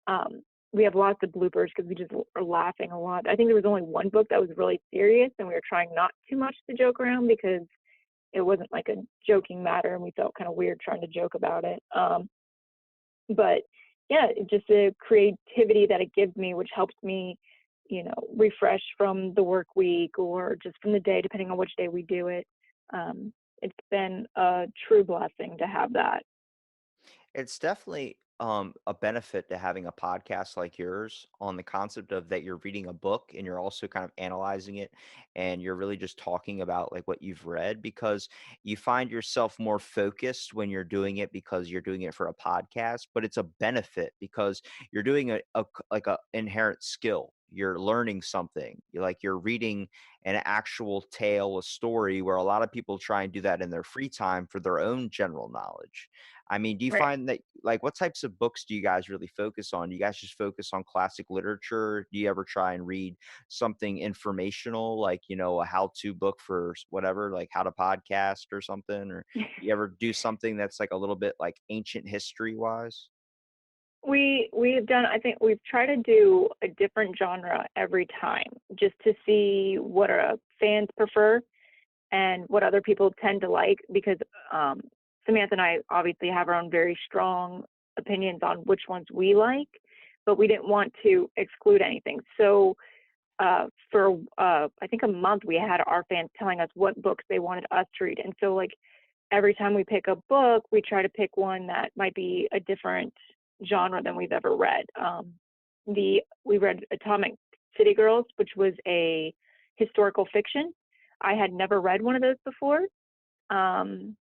um, we have lots of bloopers because we just are laughing a lot. I think there was only one book that was really serious, and we were trying not too much to joke around because it wasn't like a joking matter, and we felt kind of weird trying to joke about it. But yeah, just the creativity that it gives me, which helps me, refresh from the work week or just from the day, depending on which day we do it. It's been a true blessing to have that. It's definitely a benefit to having a podcast like yours on the concept of that you're reading a book and you're also kind of analyzing it and you're really just talking about like what you've read because you find yourself more focused when you're doing it because you're doing it for a podcast, but it's a benefit because you're doing like a inherent skill. You're learning something. You're reading an actual tale, a story where a lot of people try and do that in their free time for their own general knowledge. I mean, do you Right. find that like what types of books do you guys really focus on? Do you guys just focus on classic literature? Do you ever try and read something informational, like, a how-to book for whatever, like how to podcast or something? Or you ever do something that's like a little bit like ancient history wise? We've done, I think we've tried to do a different genre every time just to see what our fans prefer and what other people tend to like, because um, Samantha and I obviously have our own very strong opinions on which ones we like, but we didn't want to exclude anything. So for I think a month, we had our fans telling us what books they wanted us to read, and so like every time we pick a book, we try to pick one that might be a different genre than we've ever read. We read Atomic City Girls, which was a historical fiction. I had never read one of those before, um,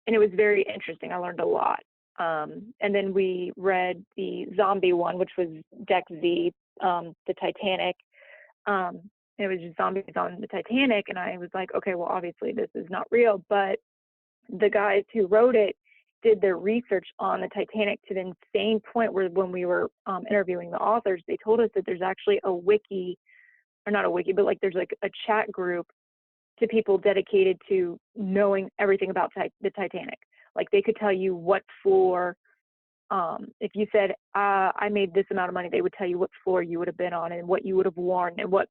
and it was very interesting. I learned a lot. And then we read the zombie one, which was Deck Z, the Titanic. Um, it was just zombies on the Titanic, and I was like, okay, well, obviously this is not real, but the guys who wrote it did their research on the Titanic to the insane point where when we were interviewing the authors, they told us that there's actually a wiki, or not a wiki, but like there's like a chat group to people dedicated to knowing everything about the Titanic. Like they could tell you what floor, if you said, I made this amount of money, they would tell you what floor you would have been on and what you would have worn and what,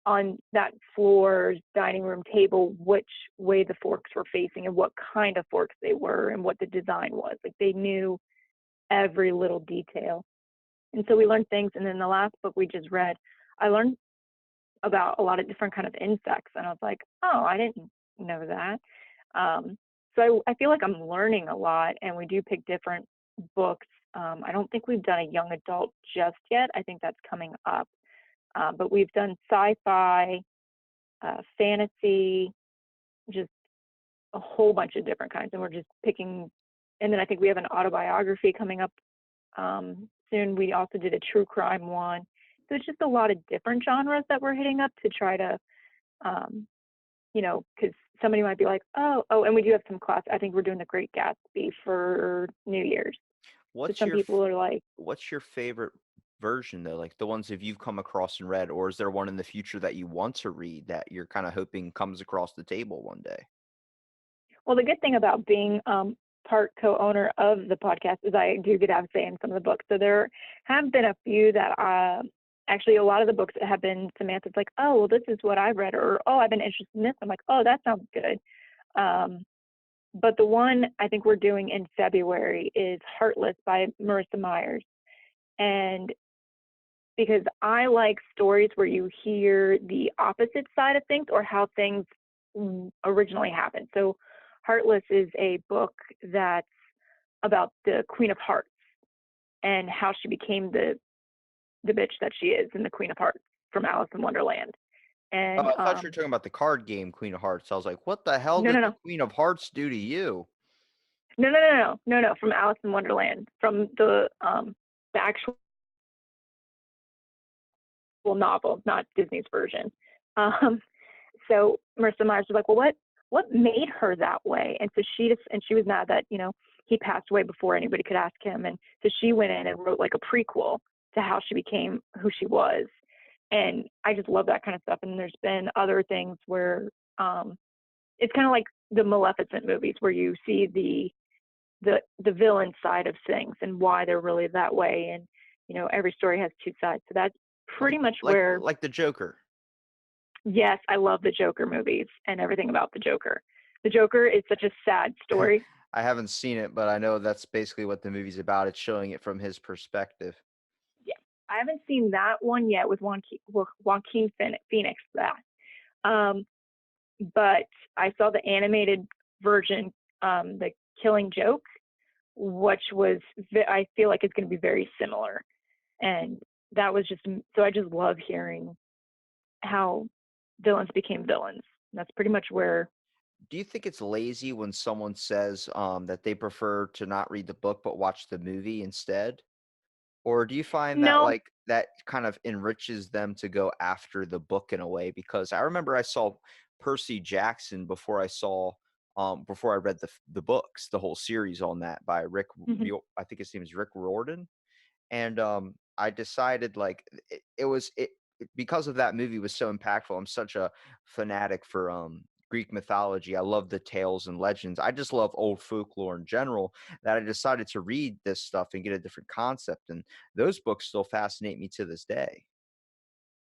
on that floor's dining room table, which way the forks were facing and what kind of forks they were and what the design was. Like they knew every little detail. And so we learned things. And then the last book we just read, I learned about a lot of different kind of insects. And I was like, oh, I didn't know that. So I feel like I'm learning a lot, and we do pick different books. I don't think we've done a young adult just yet. I think that's coming up. But we've done sci-fi, fantasy, just a whole bunch of different kinds, and we're just picking. And then I think we have an autobiography coming up soon. We also did a true crime one. So it's just a lot of different genres that we're hitting up to try to, um, because somebody might be like, oh, and we do have some class. I think we're doing The Great Gatsby for New Year's. So What's some your people are like, what's your favorite version though? Like the ones that you've come across and read, or is there one in the future that you want to read that you're kind of hoping comes across the table one day? well, the good thing about being part co-owner of the podcast is I do get to have say in some of the books. So there have been a few that actually a lot of the books that have been Samantha's like, oh, well, this is what I read, or oh, I've been interested in this. I'm like, oh, that sounds good. Um, but the one I think we're doing in February is Heartless by Marissa Myers. And because I like stories where you hear the opposite side of things or how things originally happened. So Heartless is a book that's about the Queen of Hearts and how she became the bitch that she is in the Queen of Hearts from Alice in Wonderland. Oh, And I thought you were talking about the card game Queen of Hearts. I was like, what the hell no, did no, the no, Queen of Hearts do to you? no, no, no, no, no, no, from Alice in Wonderland, from the actual novel, not Disney's version. Um, so Marissa Myers was like, well, what made her that way? And so she was mad that he passed away before anybody could ask him, and so she went in and wrote like a prequel to how she became who she was. And I just love that kind of stuff. And there's been other things where it's kind of like the Maleficent movies where you see the villain side of things and why they're really that way. And every story has two sides. So that's Like pretty much like where. like the Joker. Yes, I love the Joker movies and everything about the Joker. The Joker is such a sad story. I haven't seen it, but I know that's basically what the movie's about. It's showing it from his perspective. Yeah, I haven't seen that one yet with Joaquin Phoenix. That, um, but I saw the animated version, the Killing Joke, which was I feel like it's going to be very similar, and that was just so I just love hearing how villains became villains. That's pretty much where. Do you think it's lazy when someone says that they prefer to not read the book but watch the movie instead? Or do you find that No. like that kind of enriches them to go after the book in a way? Because I remember I saw Percy Jackson before I read the books, the whole series on that by I think his name is Rick Riordan. And I decided like because of that movie was so impactful. I'm such a fanatic for Greek mythology. I love the tales and legends. I just love old folklore in general, that I decided to read this stuff and get a different concept. And those books still fascinate me to this day.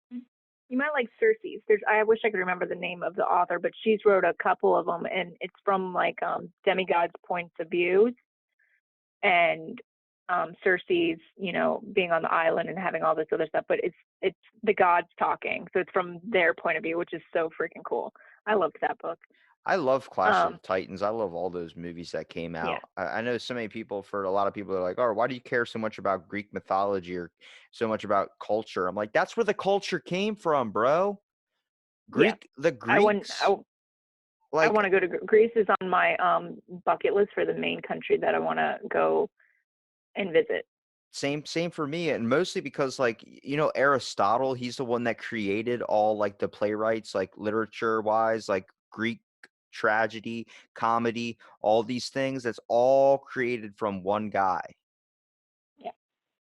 You might like Circe's. I wish I could remember the name of the author, but she's wrote a couple of them, and it's from like demigods' points of views, and Circe's, being on the island and having all this other stuff. But it's the gods talking, so it's from their point of view, which is so freaking cool. I loved that book. I love Clash Um, of Titans. I love all those movies that came yeah, out. I know so many people, for a lot of people, are like, oh, why do you care so much about Greek mythology or so much about culture? I'm like, that's where the culture came from, bro. yeah. The I wouldn't. Greeks, I like want to go to Greece. Is on my bucket list for the main country that I want to go and visit. same for me, and mostly because like Aristotle, he's the one that created all like the playwrights, like literature wise, like Greek tragedy, comedy, all these things. That's all created from one guy. Yeah.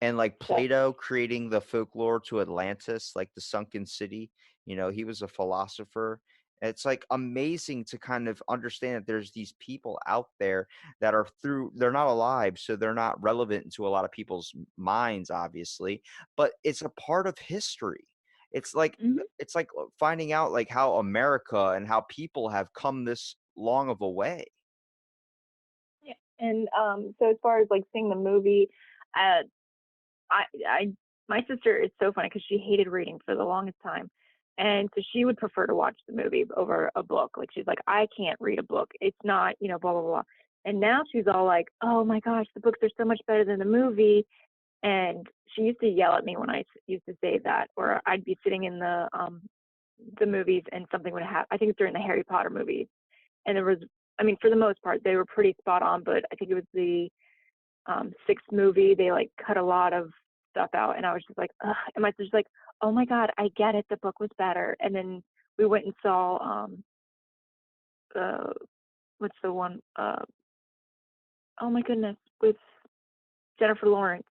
And like So. Plato creating the folklore to Atlantis, like the sunken city, he was a philosopher. It's like amazing to kind of understand that there's these people out there that they're not alive, so they're not relevant to a lot of people's minds, obviously, but it's a part of history. It's like Mhm. finding out like how America and how people have come this long of a way. Yeah. And so as far as like seeing the movie, uh, I my sister is so funny because she hated reading for the longest time. And so she would prefer to watch the movie over a book. Like she's like, I can't read a book. It's not, blah blah blah. And now she's all like, oh my gosh, the books are so much better than the movie. And she used to yell at me when I used to say that, or I'd be sitting in the movies and something would happen. I think it's during the Harry Potter movies, and there was, I mean, for the most part, they were pretty spot on. But I think it was the sixth movie, they like cut a lot of stuff out, and I was just like, ugh. And my sister's like, oh my god, I get it, the book was better. And then we went and saw uh, what's the one? Oh my goodness, with Jennifer Lawrence.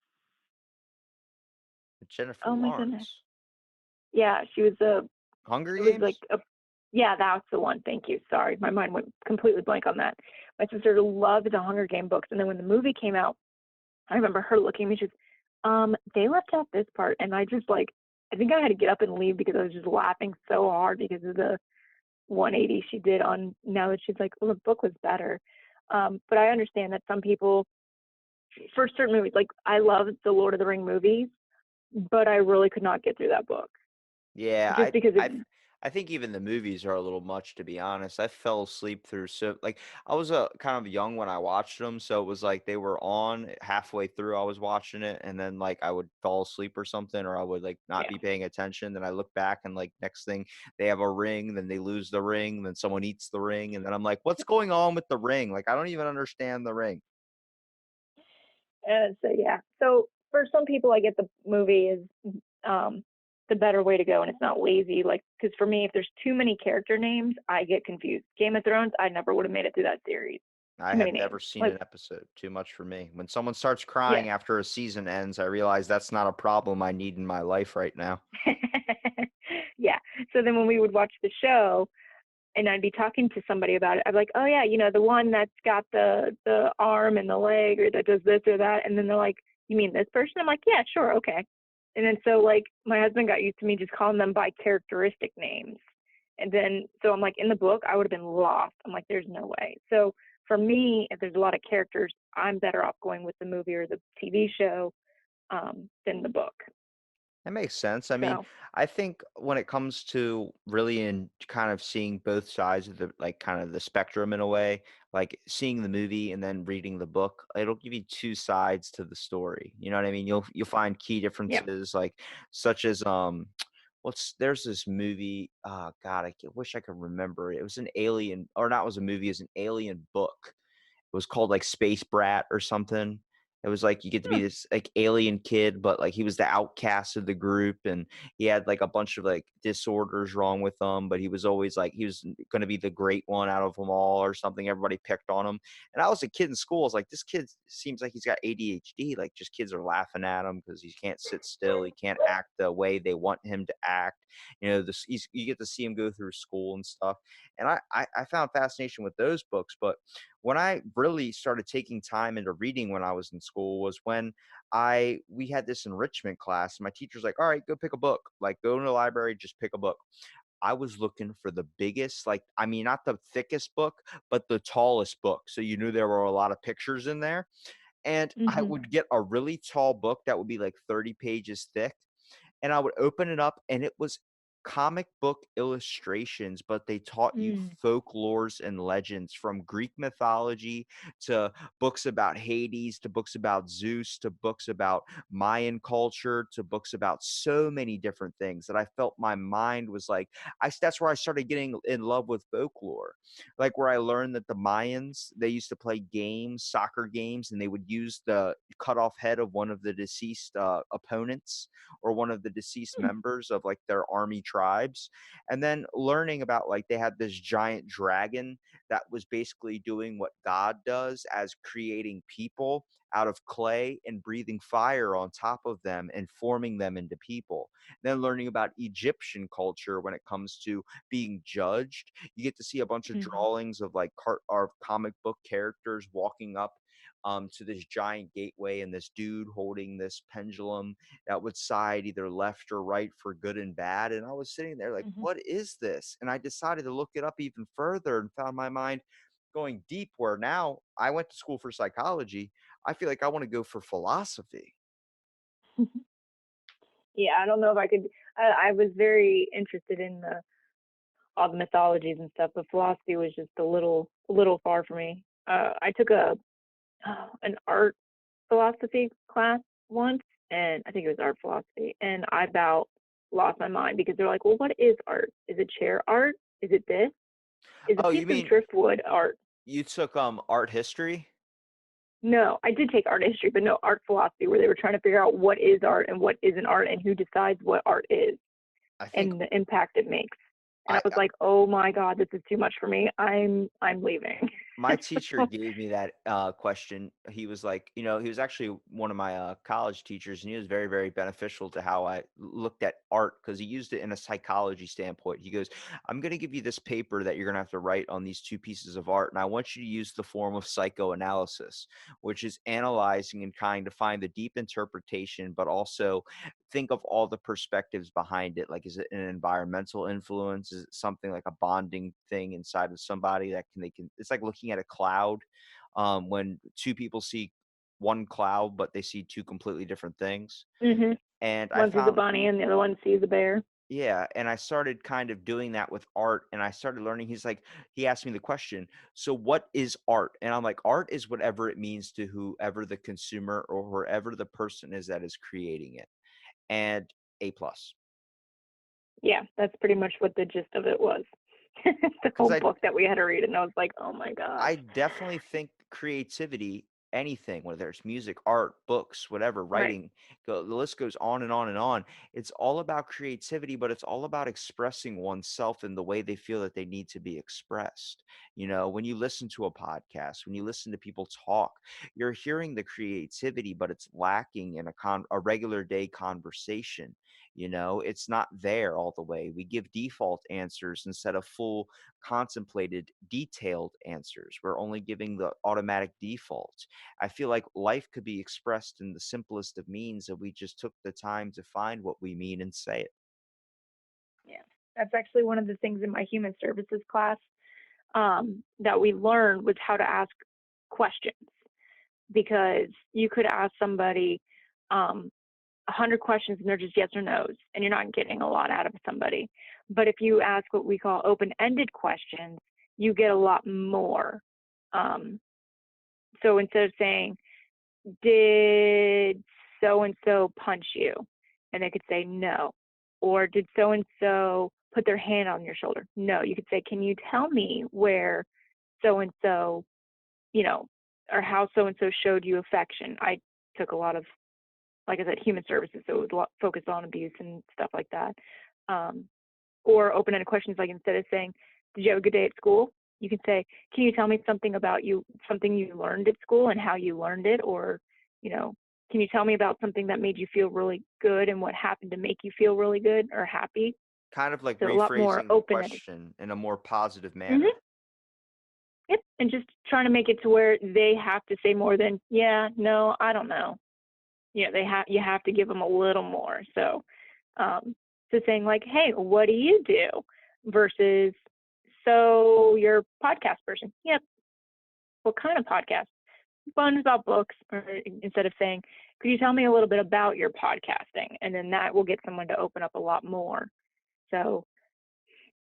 Jennifer Oh my goodness, Lawrence. yeah, she was a. Hunger It was like Games? a. Yeah, that's the one. Thank you. Sorry, my mind went completely blank on that. My sister loved the Hunger Game books, and then when the movie came out, I remember her looking at me. She's, they left out this part, and I just like, I think I had to get up and leave because I was just laughing so hard because of the 180 she did on. Now that she's like, well, the book was better. But I understand that some people, for certain movies, like I love the Lord of the Ring movies, but I really could not get through that book Yeah, just because it. I think even the movies are a little much, to be honest. I fell asleep through so like I was kind of young when I watched them, so it was like they were on halfway through. I was watching it, and then like I would fall asleep or something, or I would like not Yeah. be paying attention. Then I look back, and like next thing they have a ring, then they lose the ring, then someone eats the ring, and then I'm like, what's going on with the ring? Like I don't even understand the ring. So yeah. So for some people, I get the movie is um, the better way to go, and it's not lazy. Like, because for me, if there's too many character names, I get confused. Game of Thrones, I never would have made it through that series. I Too many have names. never seen Like, an episode. Too much for me. When someone starts yeah, crying after a season ends, I realize that's not a problem I need in my life right now. yeah. So then when we would watch the show, and I'd be talking to somebody about it, I'd be like, oh yeah, the one that's got the arm and the leg, or that does this or that, and then they're like, you mean this person? I'm like, yeah, sure, okay. And then so like my husband got used to me just calling them by characteristic names, and then so I'm like, in the book I would have been lost. I'm like, there's no way. So for me, if there's a lot of characters, I'm better off going with the movie or the TV show than the book. That makes sense. I mean, So I think when it comes to really in kind of seeing both sides of the like kind of the spectrum in a way, like seeing the movie and then reading the book, it'll give you two sides to the story. You know what I mean? You'll find key yeah. differences like such as what's there's this movie, oh god, wish I could remember it. It was an alien or not was a movie, it was an alien book. It was called like Space Brat or something. It was like you get to be Hmm. this like alien kid, but like he was the outcast of the group, and he had like a bunch of like disorders wrong with him, but he was always like he was going to be the great one out of them all or something. Everybody picked on him, and I was a kid in school. I was like, this kid seems like he's got ADHD. Like just kids are laughing at him because he can't sit still. He can't act the way they want him to act. You get to see him go through school and stuff, and I found fascination with those books, but when I really started taking time into reading when I was in school was when I we had this enrichment class. And my teacher's like, "All right, go pick a book. Like, go to the library, just pick a book." I was looking for the biggest, like, I mean, not the thickest book, but the tallest book. So you knew there were a lot of pictures in there. And I Mhm. would get a really tall book that would be like 30 pages thick, and I would open it up and it was comic book illustrations, but they taught you Mm. folklores and legends from Greek mythology to books about Hades to books about Zeus to books about Mayan culture to books about so many different things that I felt my mind was like that's where I started getting in love with folklore. Like where I learned that the Mayans, they used to play games, soccer games, and they would use the cut off head of one of the deceased opponents or one of the deceased Hmm. members of like their army tribes. And then learning about like they had this giant dragon that was basically doing what God does as creating people out of clay and breathing fire on top of them and forming them into people. Then learning about Egyptian culture when it comes to being judged. You get to see a bunch of Mhm. drawings of like or comic book characters walking up to this giant gateway and this dude holding this pendulum that would side either left or right for good and bad. And I was sitting there like, Mhm. what is this? And I decided to look it up even further and found my mind going deep where now I went to school for psychology. I feel like I want to go for philosophy. Yeah, I don't know if I could. I was very interested in all the mythologies and stuff, but philosophy was just a little far for me. I took an art philosophy class once, and I think it was art philosophy, and I about lost my mind because they're like, "Well, what is art? Is it chair art? Is it this? Is a Oh, piece you of mean driftwood art?" you took art history? No, I did take art history, but no art philosophy, where they were trying to figure out what is art and what isn't art, and who decides what art is I think and the impact it makes. And I I was like, "Oh my god, this is too much for me. I'm leaving." My teacher gave me that question. He was like, he was actually one of my college teachers, and he was very, very beneficial to how I looked at art because he used it in a psychology standpoint. He goes, I'm going to give you this paper that you're going to have to write on these two pieces of art, and I want you to use the form of psychoanalysis, which is analyzing and trying to find the deep interpretation, but also think of all the perspectives behind it. Like, is it an environmental influence? Is it something like a bonding thing inside of somebody that they can it's like looking at a cloud, when two people see one cloud, but they see two completely different things. Mhm. And I One sees a found bunny and the other one sees a bear. yeah, and I started kind of doing that with art, and I started learning. He asked me the question, so what is art? And I'm like, art is whatever it means to whoever the consumer or whoever the person is that is creating it. And A plus. Yeah, that's pretty much what the gist of it was. The Because whole book that we had to read, and I was like, "Oh my gosh." I definitely think creativity, anything, whether it's music, art, books, whatever, Right. writing, the list goes on and on and on. It's all about creativity, but it's all about expressing oneself in the way they feel that they need to be expressed. When you listen to a podcast, when you listen to people talk, you're hearing the creativity, but it's lacking in a regular day conversation. It's not there all the way. We give default answers instead of full contemplated, detailed answers. We're only giving the automatic default. I feel like life could be expressed in the simplest of means if we just took the time to find what we mean and say it. Yeah. That's actually one of the things in my human services class, that we learned was how to ask questions, because you could ask somebody, 100 questions and they're just yes or no's, and you're not getting a lot out of somebody. But if you ask what we call open-ended questions, you get a lot more. Um, so instead of saying, "Did so and so punch you?" And they could say no. Or, "Did so and so put their hand on your shoulder?" No. You could say, "Can you tell me where so and so, you know, or how so and so showed you affection?" I took a lot of, like I said, human services, so it was a lot focused on abuse and stuff like that. Um, or open-ended questions, like instead of saying, "Did you have a good day at school?" You can say, "Can you tell me something about you, something you learned at school and how you learned it?" Or, you know, "Can you tell me about something that made you feel really good and what happened to make you feel really good or happy?" Kind of like So a lot more rephrasing the open-ended. question in a more positive Hmm. manner. Yep. And just trying to make it to where they have to say more than, "Yeah, no, I don't know." You have to give them a little more. Um, so saying like, "Hey, what do you do?" versus, "So you're a podcast person?" "Yep." "What kind of podcast?" "One about books." Or instead of saying, "Could you tell me a little bit about your podcasting?" And then that will get someone to open up a lot more. So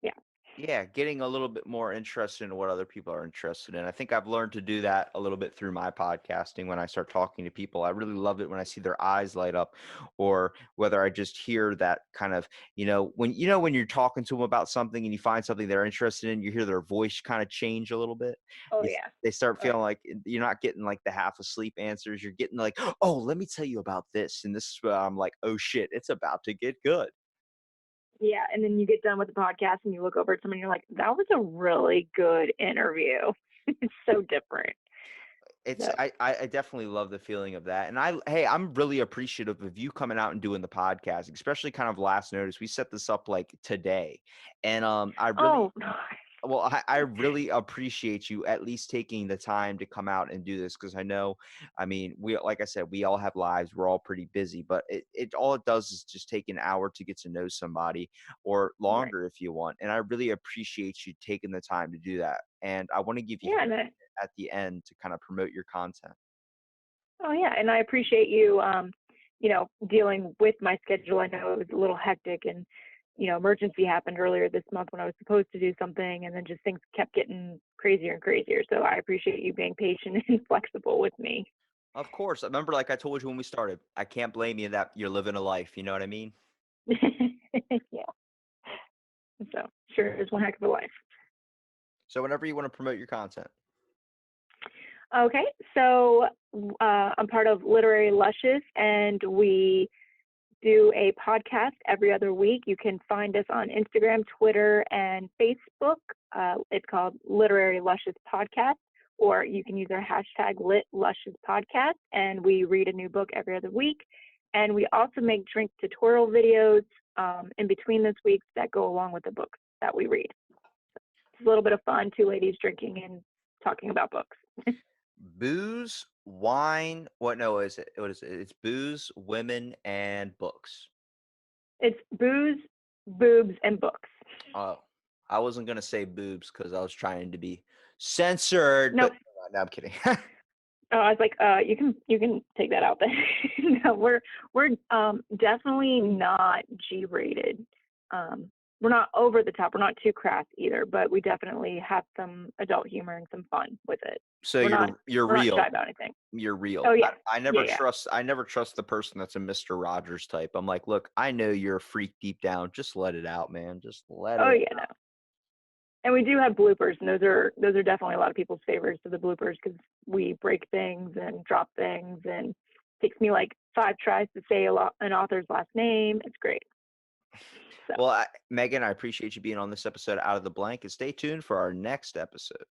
yeah. Yeah, getting a little bit more interested in what other people are interested in. I think I've learned to do that a little bit through my podcasting when I start talking to people. I really love it when I see their eyes light up, or whether I just hear that kind of, when you're talking to them about something and you find something they're interested in, you hear their voice kind of change a little bit. Oh You, yeah. they start Oh yeah. feeling like you're not getting like the half asleep answers. You're getting like, oh, let me tell you about this. And this is where I'm like, oh shit, it's about to get good. Yeah. And then you get done with the podcast and you look over at someone and you're like, "That was a really good interview." It's so different. It's So I definitely love the feeling of that, and I'm really appreciative of you coming out and doing the podcast, especially kind of last notice. We set this up like today, and I really oh well, I really appreciate you at least taking the time to come out and do this because I know, I mean, we like I said, we all have lives. We're all pretty busy, but it all it does is just take an hour to get to know somebody, or right. longer if you want. And I really appreciate you taking the time to do that. And I want to give you Yeah, and at the end to kind of promote your content. oh yeah, and I appreciate you, dealing with my schedule. I know it was a little hectic, and emergency happened earlier this month when I was supposed to do something, and then just things kept getting crazier and crazier. So I appreciate you being patient and flexible with me. Of course. I remember, like I told you when we started, I can't blame you that you're living a life. You know what I mean? Yeah. So sure is one heck of a life. So whenever you want to promote your content. Okay, so I'm part of Literary Lushes, and we do a podcast every other week. You can find us on Instagram, Twitter, and Facebook. It's called Literary Lushes Podcast, or you can use our hashtag #LitLushesPodcast, and we read a new book every other week. And we also make drink tutorial videos in between those weeks that go along with the books that we read. It's a little bit of fun, two ladies drinking and talking about books. Booze, wine. What? No, is it? What is it? It's booze, women, and books. It's booze, boobs, and books. Oh, I wasn't gonna say boobs because I was trying to be censored. Nope. But no, I'm kidding. Oh, I was like, you can take that out then. No, we're definitely not G-rated. We're not over the top. We're not too crass either, but we definitely have some adult humor and some fun with it. So We're you're not real. shy about anything. You're real. Oh yeah. I never Yeah. trust the person that's a Mr. Rogers type. I'm like, look, I know you're a freak deep down. Just let it out, man. Just let Oh it yeah, no. And we do have bloopers, and those are definitely a lot of people's favorites of the bloopers, because we break things and drop things, and it takes me like 5 tries to say an author's last name. It's great. So. Well, Megan, I appreciate you being on this episode Out of the Blank, and stay tuned for our next episode.